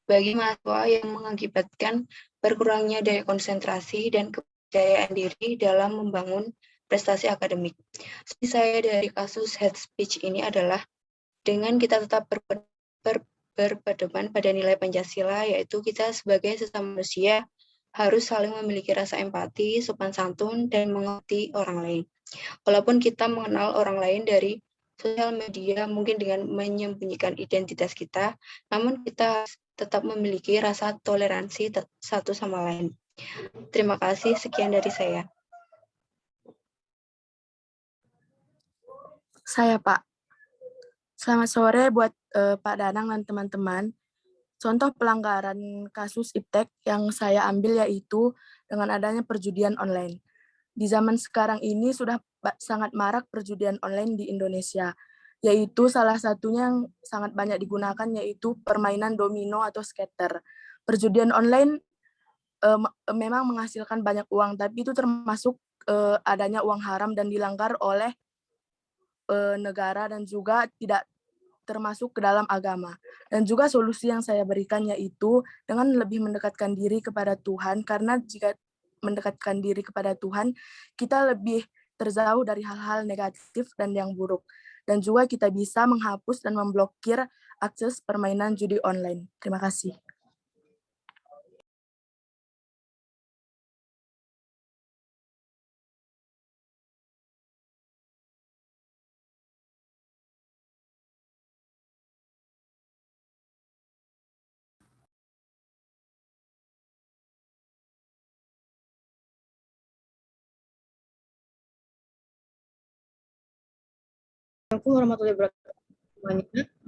bagi mahasiswa yang mengakibatkan berkurangnya daya konsentrasi dan kepercayaan diri dalam membangun prestasi akademik. Solusi saya dari kasus hate speech ini adalah dengan kita tetap berpedoman pada nilai Pancasila, yaitu kita sebagai sesama manusia harus saling memiliki rasa empati, sopan santun, dan mengerti orang lain. Walaupun kita mengenal orang lain dari sosial media, mungkin dengan menyembunyikan identitas kita, namun kita tetap memiliki rasa toleransi satu sama lain. Terima kasih, sekian dari saya. Saya, Pak. Selamat sore buat Pak Danang dan teman-teman. Contoh pelanggaran kasus iptek yang saya ambil yaitu dengan adanya perjudian online. Di zaman sekarang ini sudah sangat marak perjudian online di Indonesia, yaitu salah satunya yang sangat banyak digunakan yaitu permainan domino atau skater. Perjudian online memang menghasilkan banyak uang, tapi itu termasuk adanya uang haram dan dilanggar oleh negara dan juga tidak termasuk ke dalam agama. Dan juga solusi yang saya berikan yaitu dengan lebih mendekatkan diri kepada Tuhan, karena jika mendekatkan diri kepada Tuhan, kita lebih terjauh dari hal-hal negatif dan yang buruk. Dan juga kita bisa menghapus dan memblokir akses permainan judi online. Terima kasih. Assalamualaikum warahmatullahi wabarakatuh.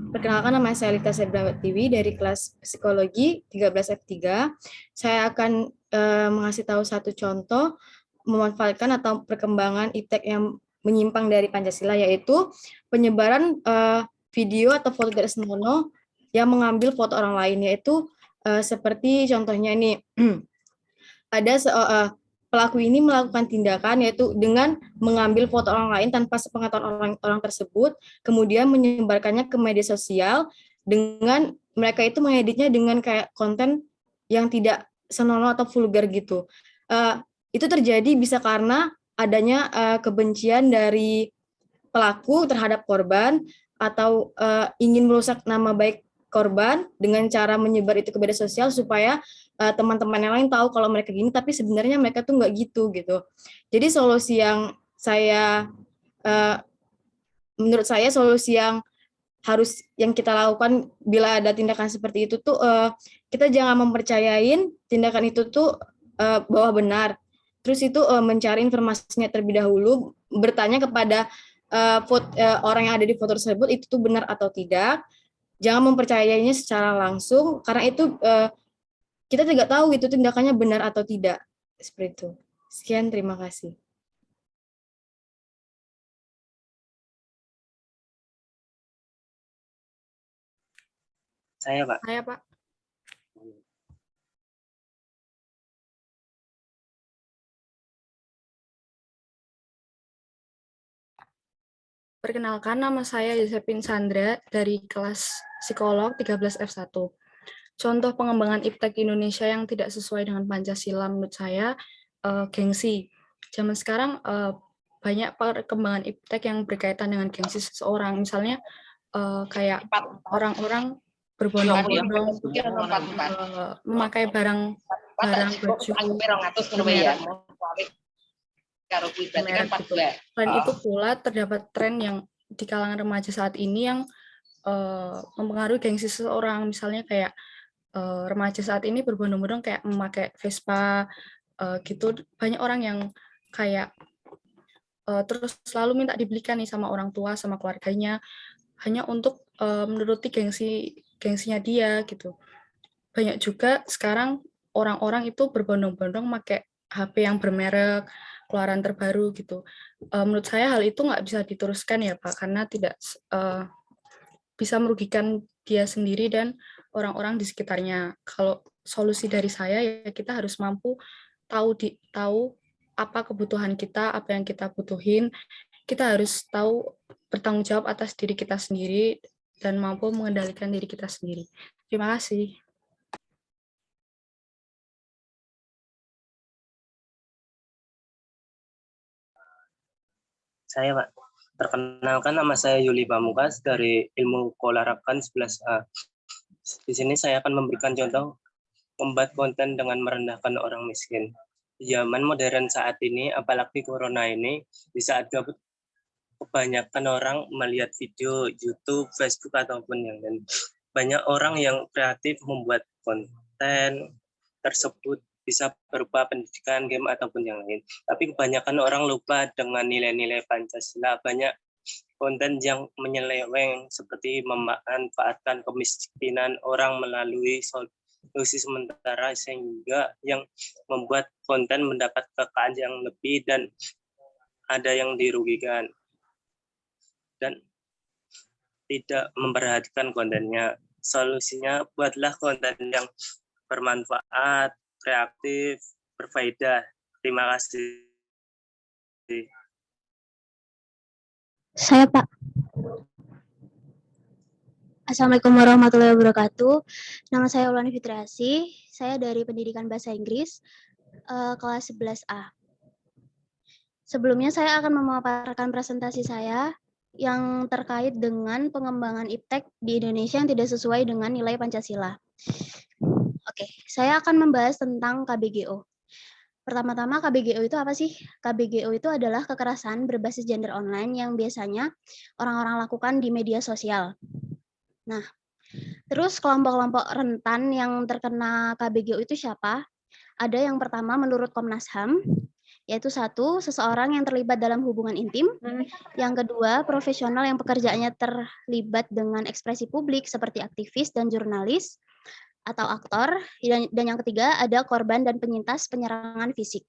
Perkenalkan, nama saya Lita Tiwi dari kelas Psikologi 13 F3. Saya akan mengasih tahu satu contoh memanfaatkan atau perkembangan iptek yang menyimpang dari Pancasila, yaitu penyebaran video atau foto tidak senonoh yang mengambil foto orang lain, yaitu seperti contohnya ini ada pelaku ini melakukan tindakan yaitu dengan mengambil foto orang lain tanpa sepengetahuan orang tersebut, kemudian menyebarkannya ke media sosial dengan mereka itu mengeditnya dengan kayak konten yang tidak senonoh atau vulgar gitu. Itu terjadi bisa karena adanya kebencian dari pelaku terhadap korban atau ingin merusak nama baik korban dengan cara menyebar itu ke media sosial supaya teman-teman yang lain tahu kalau mereka gini, tapi sebenarnya mereka tuh nggak gitu. Jadi solusi yang saya menurut saya solusi yang harus yang kita lakukan bila ada tindakan seperti itu tuh kita jangan mempercayain tindakan itu tuh bahwa benar. Terus itu mencari informasinya terlebih dahulu, bertanya kepada orang yang ada di foto tersebut itu tuh benar atau tidak. Jangan mempercayainya secara langsung karena itu kita tidak tahu itu tindakannya benar atau tidak. Seperti itu. Sekian, terima kasih. Saya, Pak. Saya, Pak. Perkenalkan, nama saya Josephine Sandra dari kelas psikolog 13F1. Contoh pengembangan iptek Indonesia yang tidak sesuai dengan Pancasila menurut saya gengsi. Zaman sekarang banyak perkembangan iptek yang berkaitan dengan gengsi seseorang. Misalnya kayak orang-orang berbondong-bondong memakai barang baju merek gitu. Selain itu pula terdapat tren yang di kalangan remaja saat ini yang mempengaruhi gengsi seseorang. Misalnya kayak remaja saat ini berbondong-bondong kayak memakai Vespa gitu. Banyak orang yang kayak terus selalu minta dibelikan nih sama orang tua, sama keluarganya, hanya untuk menuruti gengsinya dia gitu. Banyak juga sekarang orang-orang itu berbondong-bondong pakai HP yang bermerek, keluaran terbaru gitu. Menurut saya hal itu nggak bisa diteruskan ya Pak, karena tidak bisa merugikan dia sendiri dan orang-orang di sekitarnya. Kalau solusi dari saya ya kita harus mampu tahu apa kebutuhan kita, apa yang kita butuhin. Kita harus tahu bertanggung jawab atas diri kita sendiri dan mampu mengendalikan diri kita sendiri. Terima kasih. Saya, Pak. Perkenalkan, nama saya Yuli Pamungkas dari Ilmu Keolahragaan 11A. Di sini saya akan memberikan contoh membuat konten dengan merendahkan orang miskin. Di zaman modern saat ini, apalagi corona ini, di saat gabut, kebanyakan orang melihat video YouTube, Facebook, ataupun yang lain. Banyak orang yang kreatif membuat konten tersebut, bisa berupa pendidikan, game, ataupun yang lain. Tapi kebanyakan orang lupa dengan nilai-nilai Pancasila. Banyak konten yang menyeleweng seperti memanfaatkan kemiskinan orang melalui solusi sementara, sehingga yang membuat konten mendapat kekayaan yang lebih dan ada yang dirugikan dan tidak memperhatikan kontennya. Solusinya, buatlah konten yang bermanfaat, kreatif, berfaedah. Terima kasih. Saya, Pak. Assalamualaikum warahmatullahi wabarakatuh. Nama saya Ulani Fitriasi. Saya dari Pendidikan Bahasa Inggris, kelas 11A. Sebelumnya saya akan memaparkan presentasi saya yang terkait dengan pengembangan iptek di Indonesia yang tidak sesuai dengan nilai Pancasila. Oke, saya akan membahas tentang KBGO. Pertama-tama, KBGO itu apa sih? KBGO itu adalah kekerasan berbasis gender online yang biasanya orang-orang lakukan di media sosial. Nah, terus kelompok-kelompok rentan yang terkena KBGO itu siapa? Ada yang pertama menurut Komnas HAM, yaitu 1, seseorang yang terlibat dalam hubungan intim. Yang kedua, profesional yang pekerjaannya terlibat dengan ekspresi publik seperti aktivis dan jurnalis atau aktor. Dan yang ketiga, ada korban dan penyintas penyerangan fisik.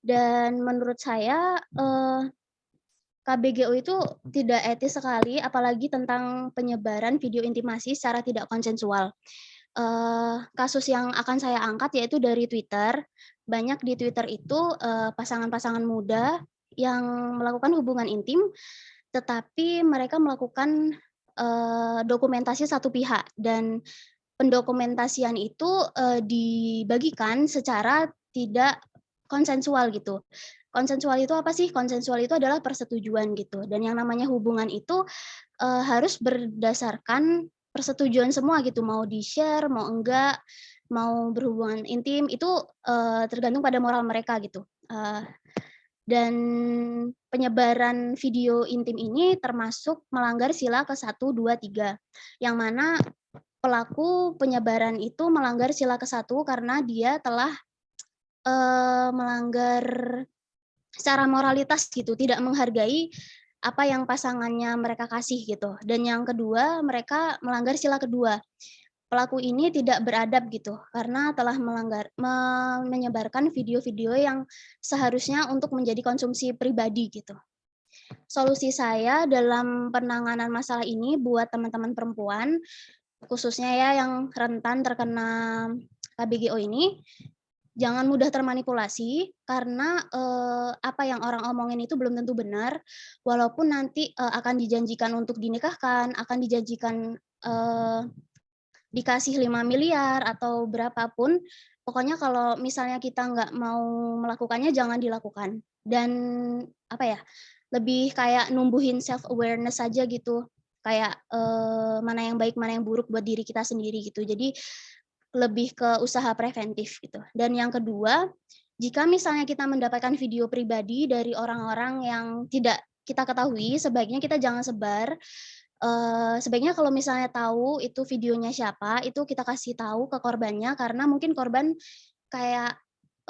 Dan menurut saya, KBGO itu tidak etis sekali, apalagi tentang penyebaran video intimasi secara tidak konsensual. Kasus yang akan saya angkat yaitu dari Twitter. Banyak di Twitter itu pasangan-pasangan muda yang melakukan hubungan intim, tetapi mereka melakukan dokumentasi satu pihak, dan pendokumentasian itu dibagikan secara tidak konsensual gitu. Konsensual itu apa sih? Konsensual itu adalah persetujuan gitu. Dan yang namanya hubungan itu harus berdasarkan persetujuan semua gitu. Mau di-share, mau enggak, mau berhubungan intim, itu tergantung pada moral mereka gitu. Dan penyebaran video intim ini termasuk melanggar sila ke-1, 2, 3. Yang mana pelaku penyebaran itu melanggar sila ke-1 karena dia telah melanggar secara moralitas gitu, tidak menghargai apa yang pasangannya mereka kasih gitu. Dan yang kedua, mereka melanggar sila kedua. Pelaku ini tidak beradab gitu, karena telah menyebarkan video-video yang seharusnya untuk menjadi konsumsi pribadi gitu. Solusi saya dalam penanganan masalah ini buat teman-teman perempuan, khususnya ya yang rentan terkena KBGO ini, jangan mudah termanipulasi karena apa yang orang omongin itu belum tentu benar, walaupun nanti akan dijanjikan untuk dinikahkan, akan dijanjikan dikasih 5 miliar atau berapapun, pokoknya kalau misalnya kita nggak mau melakukannya, jangan dilakukan. Dan apa ya, lebih kayak numbuhin self awareness saja gitu, kayak mana yang baik, mana yang buruk buat diri kita sendiri gitu. Jadi lebih ke usaha preventif gitu. Dan yang kedua, jika misalnya kita mendapatkan video pribadi dari orang-orang yang tidak kita ketahui, sebaiknya kita jangan sebar. Sebaiknya kalau misalnya tahu itu videonya siapa, itu kita kasih tahu ke korbannya, karena mungkin korban kayak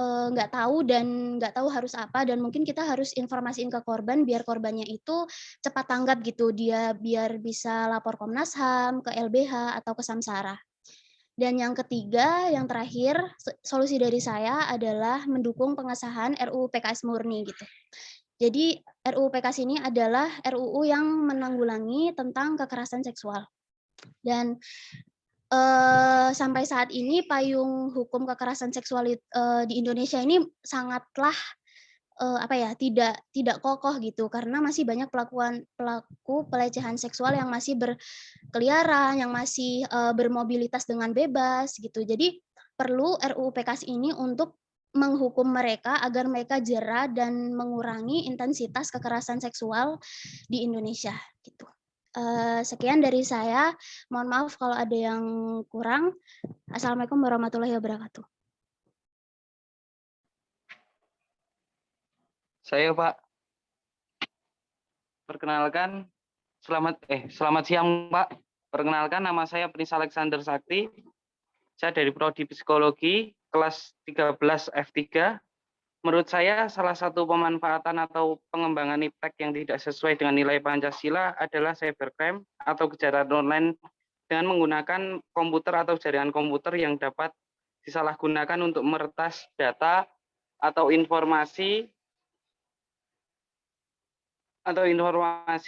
nggak tahu dan nggak tahu harus apa, dan mungkin kita harus informasiin ke korban biar korbannya itu cepat tanggap gitu, dia biar bisa lapor Komnas HAM, ke LBH atau ke Samsara. Dan yang ketiga, yang terakhir, solusi dari saya adalah mendukung pengesahan RUU PKS murni gitu. Jadi RUU PKS ini adalah RUU yang menanggulangi tentang kekerasan seksual. Dan sampai saat ini payung hukum kekerasan seksual di Indonesia ini sangatlah tidak kokoh gitu, karena masih banyak pelaku pelecehan seksual yang masih berkeliaran, yang masih bermobilitas dengan bebas gitu. Jadi perlu RUU PKS ini untuk menghukum mereka agar mereka jera dan mengurangi intensitas kekerasan seksual di Indonesia gitu. Sekian dari saya. Mohon maaf kalau ada yang kurang. Assalamualaikum warahmatullahi wabarakatuh. Saya Pak. Perkenalkan, selamat siang Pak. Perkenalkan, nama saya Prince Alexander Sakti. Saya dari Prodi Psikologi kelas 13 F3. Menurut saya salah satu pemanfaatan atau pengembangan iptek yang tidak sesuai dengan nilai Pancasila adalah cybercrime atau kejahatan online dengan menggunakan komputer atau jaringan komputer yang dapat disalahgunakan untuk meretas data atau informasi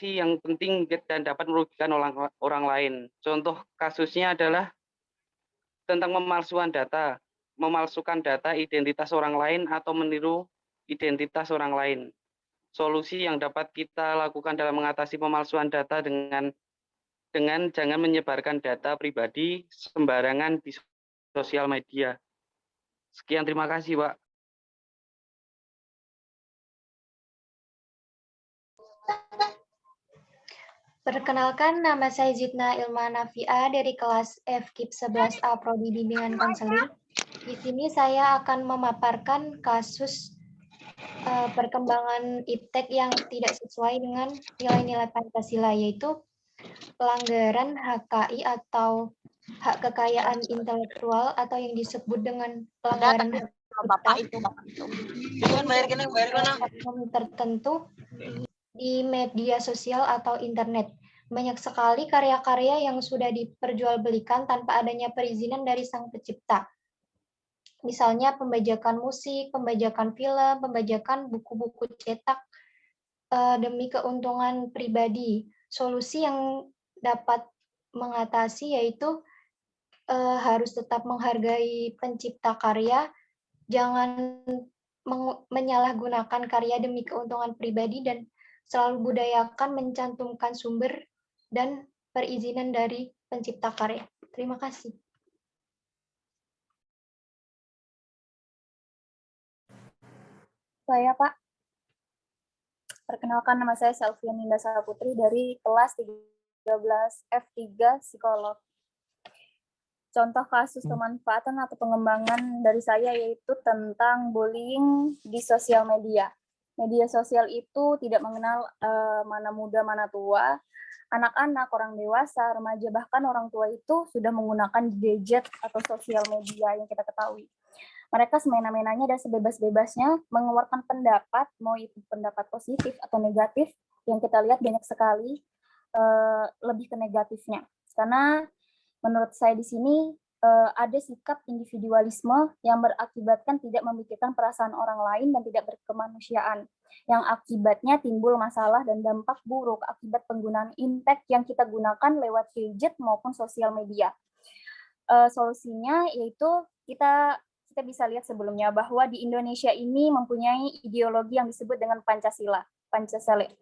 yang penting dan dapat merugikan orang lain. Contoh kasusnya adalah tentang pemalsuan data, memalsukan data identitas orang lain atau meniru identitas orang lain. Solusi yang dapat kita lakukan dalam mengatasi pemalsuan data dengan jangan menyebarkan data pribadi sembarangan di sosial media. Sekian, terima kasih, Pak. Perkenalkan, nama saya Zidna Ilma Nafia dari kelas FKIP 11A Prodi Bimbingan Konseling. Di sini saya akan memaparkan kasus perkembangan iptek yang tidak sesuai dengan nilai-nilai Pancasila, yaitu pelanggaran HKI atau hak kekayaan intelektual atau yang disebut dengan pelanggaran hak tertentu di media sosial atau internet. Banyak sekali karya-karya yang sudah diperjualbelikan tanpa adanya perizinan dari sang pencipta. Misalnya pembajakan musik, pembajakan film, pembajakan buku-buku cetak demi keuntungan pribadi. Solusi yang dapat mengatasi yaitu harus tetap menghargai pencipta karya, jangan menyalahgunakan karya demi keuntungan pribadi, dan selalu budayakan mencantumkan sumber dan perizinan dari pencipta karya. Terima kasih. Saya, Pak. Perkenalkan, nama saya Selvian Ninda Saputri dari kelas 13 F3 Psikolog. Contoh kasus pemanfaatan atau pengembangan dari saya yaitu tentang bullying di sosial media. Media sosial itu tidak mengenal mana muda, mana tua. Anak-anak, orang dewasa, remaja, bahkan orang tua itu sudah menggunakan gadget atau sosial media yang kita ketahui. Mereka semena-menanya dan sebebas-bebasnya mengeluarkan pendapat, mau itu pendapat positif atau negatif, yang kita lihat banyak sekali lebih ke negatifnya. Karena menurut saya di sini ada sikap individualisme yang berakibatkan tidak memikirkan perasaan orang lain dan tidak berkemanusiaan, yang akibatnya timbul masalah dan dampak buruk akibat penggunaan iptek yang kita gunakan lewat gadget maupun sosial media. Solusinya yaitu kita kita bisa lihat sebelumnya bahwa di Indonesia ini mempunyai ideologi yang disebut dengan Pancasila.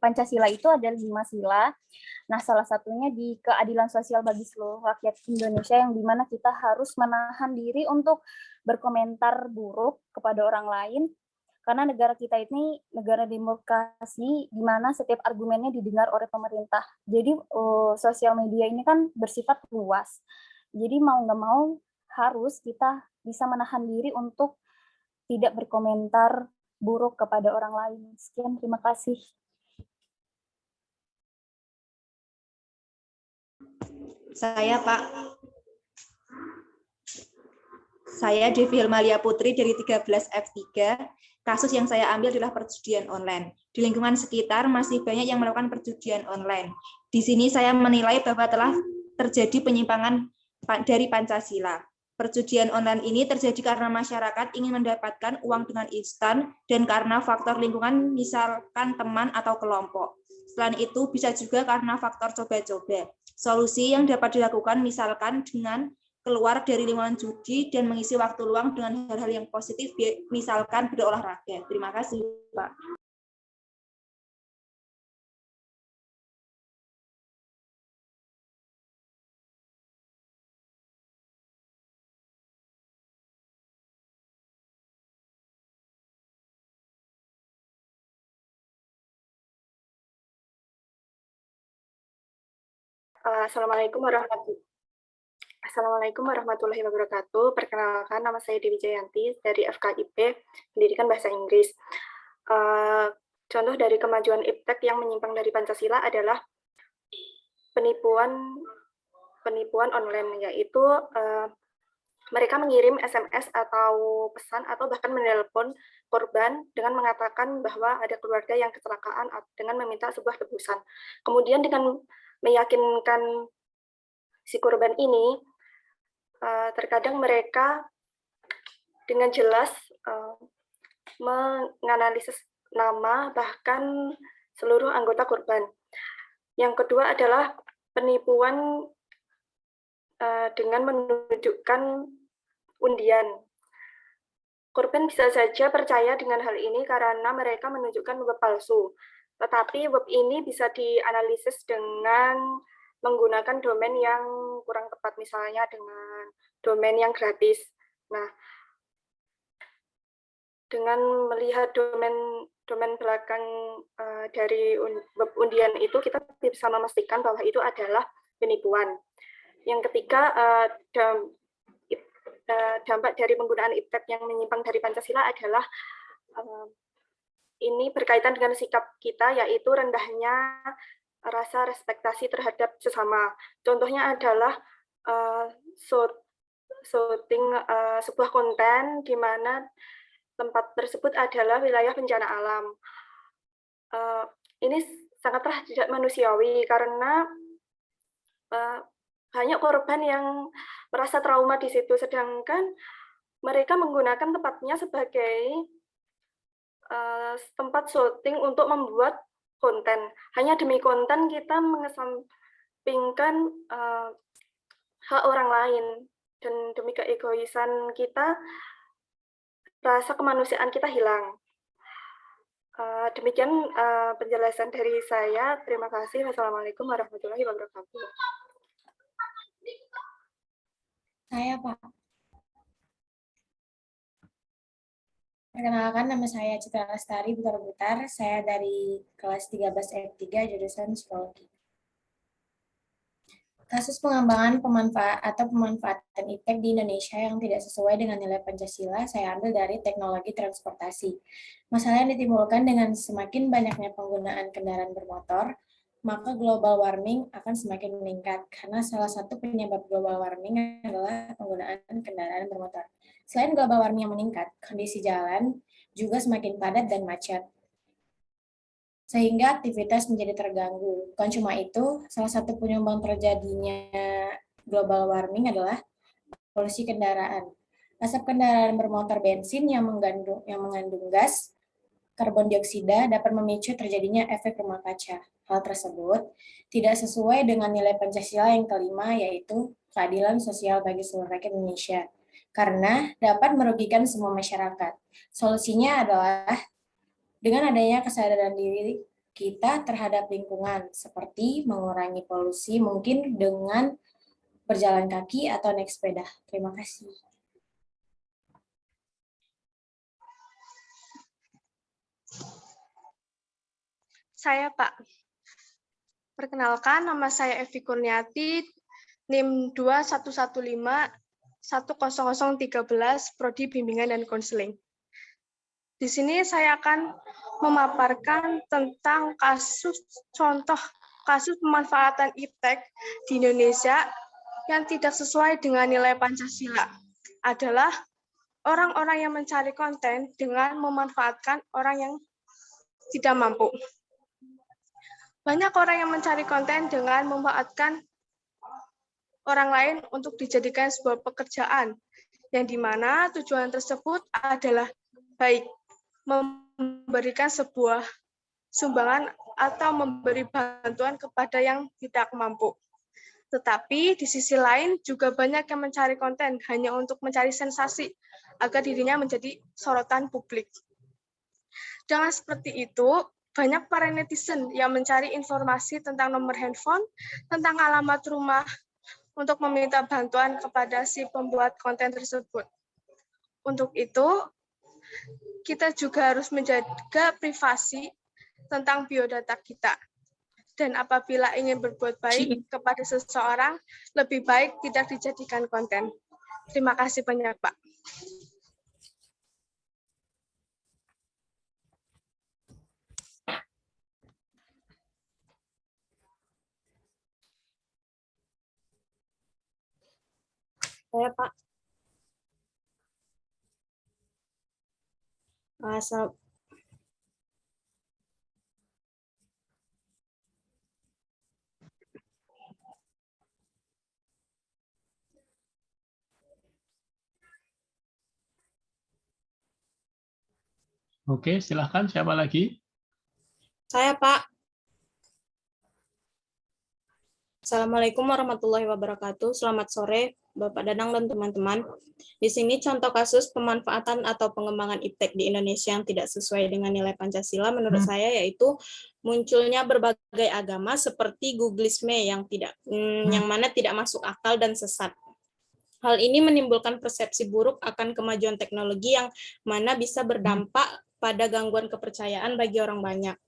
Pancasila itu ada 5 sila. Nah, salah satunya di keadilan sosial bagi seluruh rakyat Indonesia, yang dimana kita harus menahan diri untuk berkomentar buruk kepada orang lain, karena negara kita ini negara demokrasi di mana setiap argumennya didengar oleh pemerintah. Jadi sosial media ini kan bersifat luas. Jadi mau nggak mau harus kita bisa menahan diri untuk tidak berkomentar buruk kepada orang lain. Sekian, terima kasih. Saya, Pak. Saya Devi Hilmalia Putri dari 13F3. Kasus yang saya ambil adalah perjudian online. Di lingkungan sekitar masih banyak yang melakukan perjudian online. Di sini saya menilai bahwa telah terjadi penyimpangan dari Pancasila. Perjudian online ini terjadi karena masyarakat ingin mendapatkan uang dengan instan dan karena faktor lingkungan, misalkan teman atau kelompok. Selain itu, bisa juga karena faktor coba-coba. Solusi yang dapat dilakukan misalkan dengan keluar dari lingkungan judi dan mengisi waktu luang dengan hal-hal yang positif, misalkan berolahraga. Terima kasih, Pak. Assalamualaikum warahmatullahi wabarakatuh. Perkenalkan, nama saya Dewi Jayanti dari FKIP, Pendidikan Bahasa Inggris. Contoh dari kemajuan iptek yang menyimpang dari Pancasila adalah penipuan online, yaitu mereka mengirim SMS atau pesan atau bahkan menelpon korban dengan mengatakan bahwa ada keluarga yang kecelakaan dengan meminta sebuah tebusan. Kemudian dengan meyakinkan si korban ini, terkadang mereka dengan jelas menganalisis nama bahkan seluruh anggota korban. Yang kedua adalah penipuan dengan menunjukkan undian. Korban bisa saja percaya dengan hal ini karena mereka menunjukkan web palsu. Tetapi web ini bisa dianalisis dengan menggunakan domain yang kurang tepat, misalnya dengan domain yang gratis. Nah, dengan melihat domain belakang dari web undian itu, kita bisa memastikan bahwa itu adalah penipuan. Yang ketiga, dampak dari penggunaan iptek yang menyimpang dari Pancasila adalah ini berkaitan dengan sikap kita, yaitu rendahnya rasa respektasi terhadap sesama. Contohnya adalah shooting sebuah konten di mana tempat tersebut adalah wilayah bencana alam. Ini sangatlah tidak manusiawi karena banyak korban yang merasa trauma di situ, sedangkan mereka menggunakan tempatnya sebagai tempat syuting untuk membuat konten. Hanya demi konten kita mengesampingkan hak orang lain, dan demi keegoisan kita, rasa kemanusiaan kita hilang. Demikian penjelasan dari saya. Terima kasih. Wassalamualaikum warahmatullahi wabarakatuh. Saya, Pak. Perkenalkan, nama saya Citra Lestari Butar-Butar. Saya dari kelas 13F3 jurusan Psikologi. Kasus pengembangan pemanfaatan iptek di Indonesia yang tidak sesuai dengan nilai Pancasila, saya ambil dari teknologi transportasi. Masalah yang ditimbulkan dengan semakin banyaknya penggunaan kendaraan bermotor, maka global warming akan semakin meningkat, karena salah satu penyebab global warming adalah penggunaan kendaraan bermotor. Selain global warming yang meningkat, kondisi jalan juga semakin padat dan macet, sehingga aktivitas menjadi terganggu. Bukan cuma itu, salah satu penyumbang terjadinya global warming adalah polusi kendaraan. Asap kendaraan bermotor bensin yang mengandung gas karbon dioksida dapat memicu terjadinya efek rumah kaca. Hal tersebut tidak sesuai dengan nilai Pancasila yang kelima, yaitu keadilan sosial bagi seluruh rakyat Indonesia. karena dapat merugikan semua masyarakat. Solusinya adalah dengan adanya kesadaran diri kita terhadap lingkungan, seperti mengurangi polusi mungkin dengan berjalan kaki atau naik sepeda. Terima kasih. Saya, Pak. Perkenalkan, nama saya Evi Kurniati, NIM 2115-10013, Prodi Bimbingan dan Konseling. Di sini saya akan memaparkan tentang contoh kasus pemanfaatan iptek di Indonesia yang tidak sesuai dengan nilai Pancasila adalah orang-orang yang mencari konten dengan memanfaatkan orang yang tidak mampu. Banyak orang yang mencari konten dengan memanfaatkan orang lain untuk dijadikan sebuah pekerjaan, yang dimana tujuan tersebut adalah baik memberikan sebuah sumbangan atau memberi bantuan kepada yang tidak mampu. Tetapi di sisi lain juga banyak yang mencari konten hanya untuk mencari sensasi agar dirinya menjadi sorotan publik. Dengan seperti itu, banyak para netizen yang mencari informasi tentang nomor handphone, tentang alamat rumah, untuk meminta bantuan kepada si pembuat konten tersebut. Untuk itu, kita juga harus menjaga privasi tentang biodata kita. Dan apabila ingin berbuat baik kepada seseorang, lebih baik tidak dijadikan konten. Terima kasih banyak, Pak. Saya, Pak. Oke, silahkan. Siapa lagi? Saya, Pak. Assalamualaikum warahmatullahi wabarakatuh. Selamat sore, Bapak Danang dan teman-teman. Di sini contoh kasus pemanfaatan atau pengembangan iptek di Indonesia yang tidak sesuai dengan nilai Pancasila menurut saya yaitu munculnya berbagai agama seperti Googleisme yang mana tidak masuk akal dan sesat. Hal ini menimbulkan persepsi buruk akan kemajuan teknologi yang mana bisa berdampak pada gangguan kepercayaan bagi orang banyak.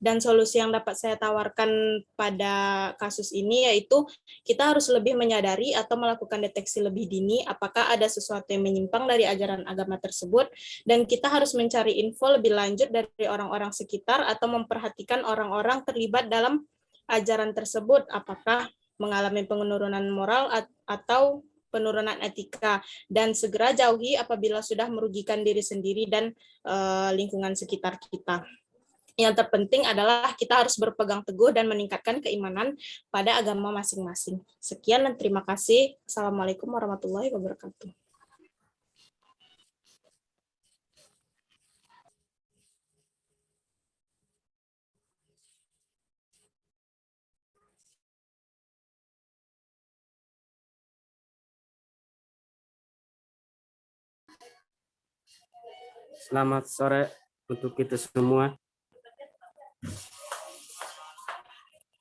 Dan solusi yang dapat saya tawarkan pada kasus ini yaitu kita harus lebih menyadari atau melakukan deteksi lebih dini apakah ada sesuatu yang menyimpang dari ajaran agama tersebut, dan kita harus mencari info lebih lanjut dari orang-orang sekitar atau memperhatikan orang-orang terlibat dalam ajaran tersebut apakah mengalami penurunan moral atau penurunan etika, dan segera jauhi apabila sudah merugikan diri sendiri dan lingkungan sekitar kita. Yang terpenting adalah kita harus berpegang teguh dan meningkatkan keimanan pada agama masing-masing. Sekian dan terima kasih. Assalamualaikum warahmatullahi wabarakatuh. Selamat sore untuk kita semua.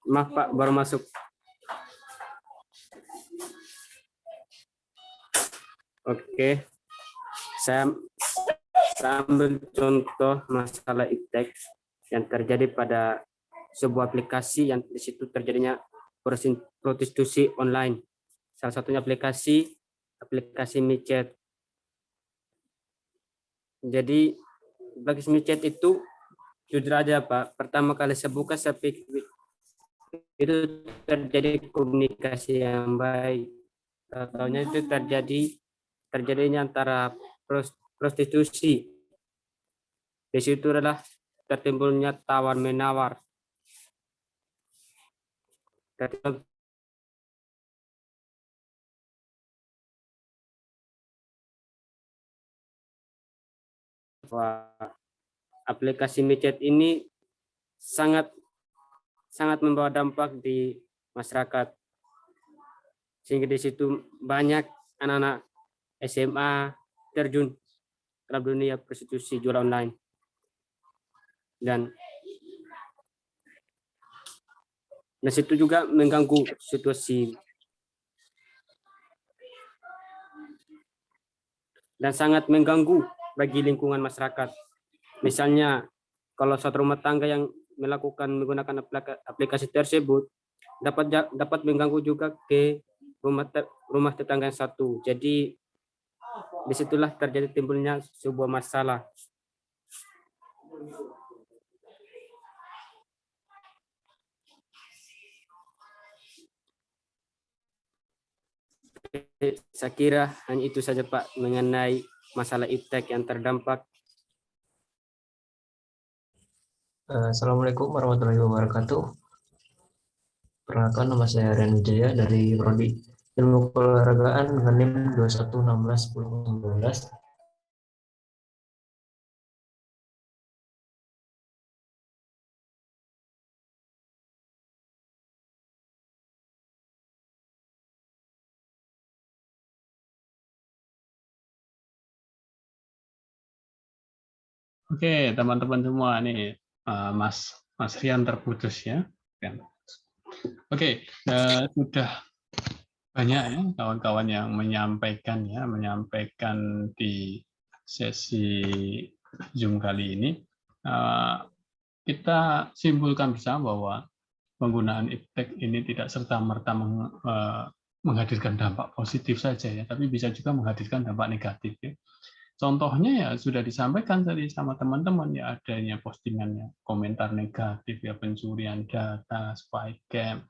Maaf Pak, baru masuk. Oke, saya ambil contoh masalah iptek yang terjadi pada sebuah aplikasi yang di situ terjadinya prostitusi online. Salah satunya aplikasi micet. Jadi aplikasi micet itu jujur aja Pak, pertama kali saya buka saya pikir itu terjadi komunikasi yang baik. Tahunya itu terjadinya antara prostitusi. Di situ adalah tertimbulnya tawar menawar. Aplikasi micet ini sangat membawa dampak di masyarakat, sehingga di situ banyak anak-anak SMA terjun dalam dunia prostitusi jual online. Dan situ juga mengganggu situasi dan sangat mengganggu bagi lingkungan masyarakat. Misalnya kalau suatu rumah tangga yang menggunakan aplikasi tersebut dapat mengganggu juga ke rumah tetangga yang satu. Jadi disitulah terjadi timbulnya sebuah masalah. Saya kira hanya itu saja Pak mengenai masalah iptek yang terdampak. Assalamualaikum warahmatullahi wabarakatuh. Perkenalkan, nama saya Rian Wijaya dari Prodi Ilmu Keolahragaan dengan NIM 21161019. Oke, teman-teman semua, nih Mas Rian terputus ya. Oke, sudah banyak ya kawan-kawan yang menyampaikan di sesi Zoom kali ini. Kita simpulkan bersama bahwa penggunaan iptek ini tidak serta-merta menghadirkan dampak positif saja ya, tapi bisa juga menghadirkan dampak negatif ya. Contohnya ya sudah disampaikan tadi sama teman-teman ya, adanya postingannya komentar negatif ya, pencurian data, spycam,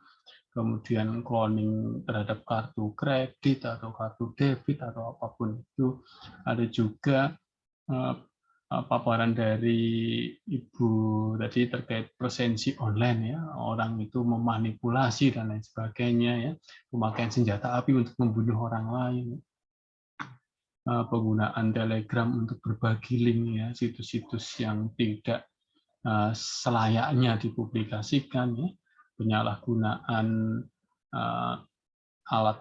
kemudian cloning terhadap kartu kredit atau kartu debit atau apapun itu. Ada juga paparan dari Ibu tadi terkait presensi online ya, orang itu memanipulasi dan lain sebagainya ya, pemakaian senjata api untuk membunuh orang lain. Penggunaan Telegram untuk berbagi link ya, situs-situs yang tidak selayaknya dipublikasikan ya, penyalahgunaan alat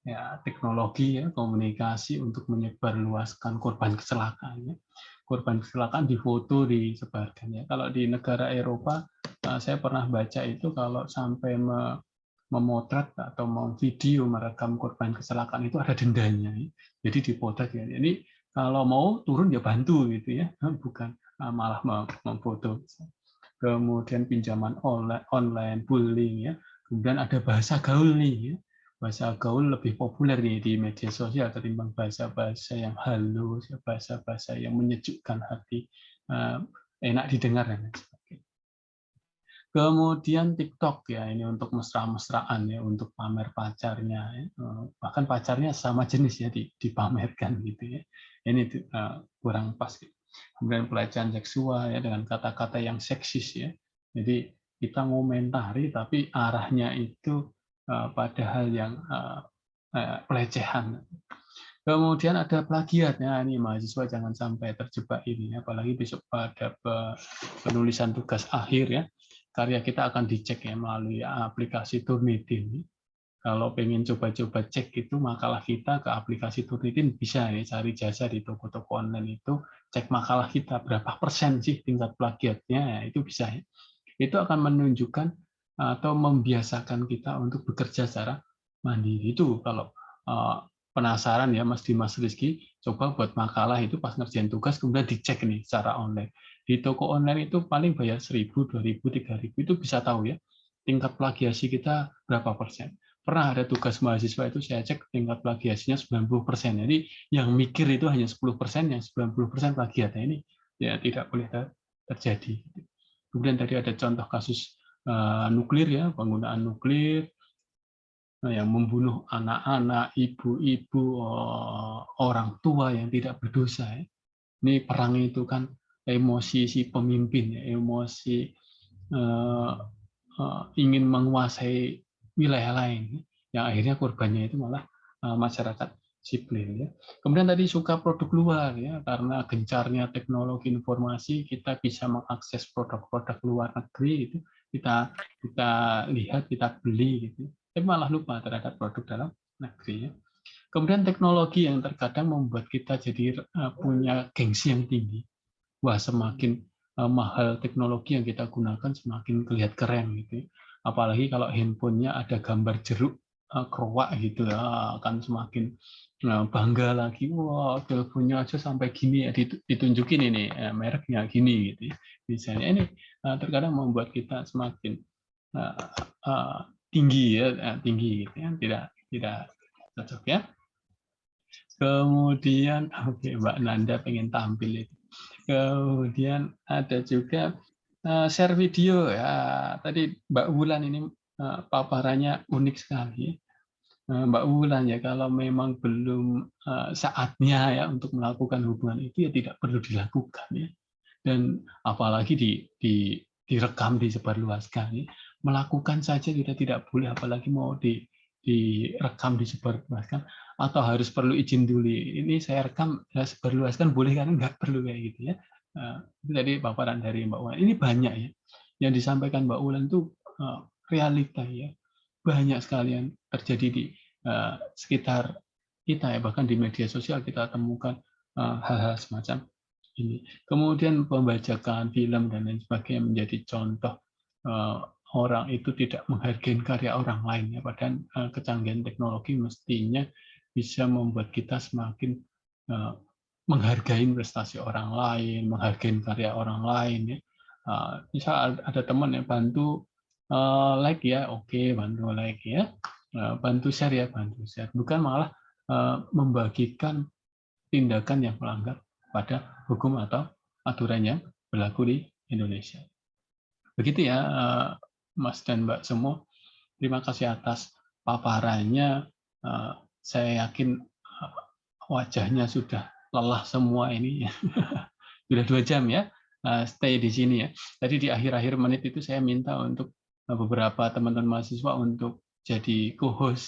ya, teknologi ya, komunikasi untuk menyebarluaskan korban kecelakaan ya. Korban kecelakaan difoto, disebarkan ya. Kalau di negara Eropa saya pernah baca itu kalau sampai memotret atau memvideo merekam korban kecelakaan itu ada dendanya. Jadi dipotret ya. Jadi kalau mau turun ya bantu gitu ya, bukan malah memfoto. Kemudian pinjaman online, bullying ya. Kemudian ada bahasa gaul nih ya. Bahasa gaul lebih populer nih di media sosial ketimbang bahasa-bahasa yang halus, bahasa-bahasa yang menyejukkan hati, enak didengar dan lain sebagainya. Kemudian TikTok ya, ini untuk mesra-mesraan ya, untuk pamer pacarnya ya. Bahkan pacarnya sama jenis ya dipamerkan gitu ya. Ini kurang pas. Kemudian pelecehan seksual ya, dengan kata-kata yang seksis ya. Jadi kita ngomentari tapi arahnya itu pada hal yang pelecehan. Kemudian ada plagiat ya, ini mahasiswa jangan sampai terjebak ini, apalagi besok pada penulisan tugas akhir ya. Karya kita akan dicek ya melalui aplikasi Turnitin. Kalau pengen coba-coba cek itu makalah kita ke aplikasi Turnitin bisa ya, cari jasa di toko-toko online itu, cek makalah kita berapa persen sih tingkat plagiatnya, itu bisa ya. Itu akan menunjukkan atau membiasakan kita untuk bekerja secara mandiri. Itu kalau penasaran ya Mas Dimas Rizky, coba buat makalah itu pas ngerjain tugas kemudian dicek nih secara online. Di toko online itu paling bayar 1.000, 2.000, 3.000 itu bisa tahu ya tingkat plagiasi kita berapa persen. Pernah ada tugas mahasiswa itu saya cek tingkat plagiasinya 90%. Jadi yang mikir itu hanya 10%, yang 90% plagiat. Ini ya tidak boleh terjadi. Kemudian tadi ada contoh kasus nuklir ya, penggunaan nuklir yang membunuh anak-anak, ibu-ibu, orang tua yang tidak berdosa. Ya. Ini perang itu kan emosi si pemimpin, ya, emosi ingin menguasai wilayah lain, yang akhirnya korbannya itu malah masyarakat sipil. Ya. Kemudian tadi suka produk luar, ya, karena gencarnya teknologi informasi, kita bisa mengakses produk-produk luar negeri, itu kita lihat, kita beli, gitu. Tapi malah lupa terhadap produk dalam negeri. Ya. Kemudian teknologi yang terkadang membuat kita jadi punya gengsi yang tinggi. Wah, semakin mahal teknologi yang kita gunakan, semakin kelihatan keren gitu. Apalagi kalau handphonenya ada gambar jeruk keruak gitu, akan semakin bangga lagi. Wah, teleponnya aja sampai gini ya, ditunjukin ini mereknya gini gitu. Misalnya ini terkadang membuat kita semakin tinggi ya, tinggi gitu ya, tidak cocok ya. Kemudian, oke, Mbak Nanda pengen tampil itu. Kemudian ada juga share video ya. Tadi Mbak Wulan ini paparannya unik sekali. Mbak Wulan ya, kalau memang belum saatnya ya untuk melakukan hubungan itu ya tidak perlu dilakukan ya. Dan apalagi direkam, disebarluaskan ya. Melakukan saja kita tidak boleh, apalagi mau direkam, disebarluaskan, atau harus perlu izin dulu. Ini saya rekam, saya sebarluaskan, boleh kan? Nggak perlu kayak gitu ya. Itu tadi paparan dari Mbak Wulan. Ini banyak ya yang disampaikan Mbak Wulan itu realita ya. Banyak sekali yang terjadi di sekitar kita ya, bahkan di media sosial kita temukan hal-hal semacam ini. Kemudian pembajakan film dan lain sebagainya menjadi contoh orang itu tidak menghargai karya orang lain ya, padahal kecanggihan teknologi mestinya bisa membuat kita semakin menghargai prestasi orang lain, menghargai karya orang lain ya. Misal ada teman yang bantu like ya, oke, bantu like ya, bantu share ya, bantu share, bukan malah membagikan tindakan yang melanggar pada hukum atau aturan yang berlaku di Indonesia. Begitu ya Mas dan Mbak semua, terima kasih atas paparannya. Saya yakin wajahnya sudah lelah semua ini. Sudah 2 jam ya stay di sini ya. Tadi di akhir-akhir menit itu saya minta untuk beberapa teman-teman mahasiswa untuk jadi co-host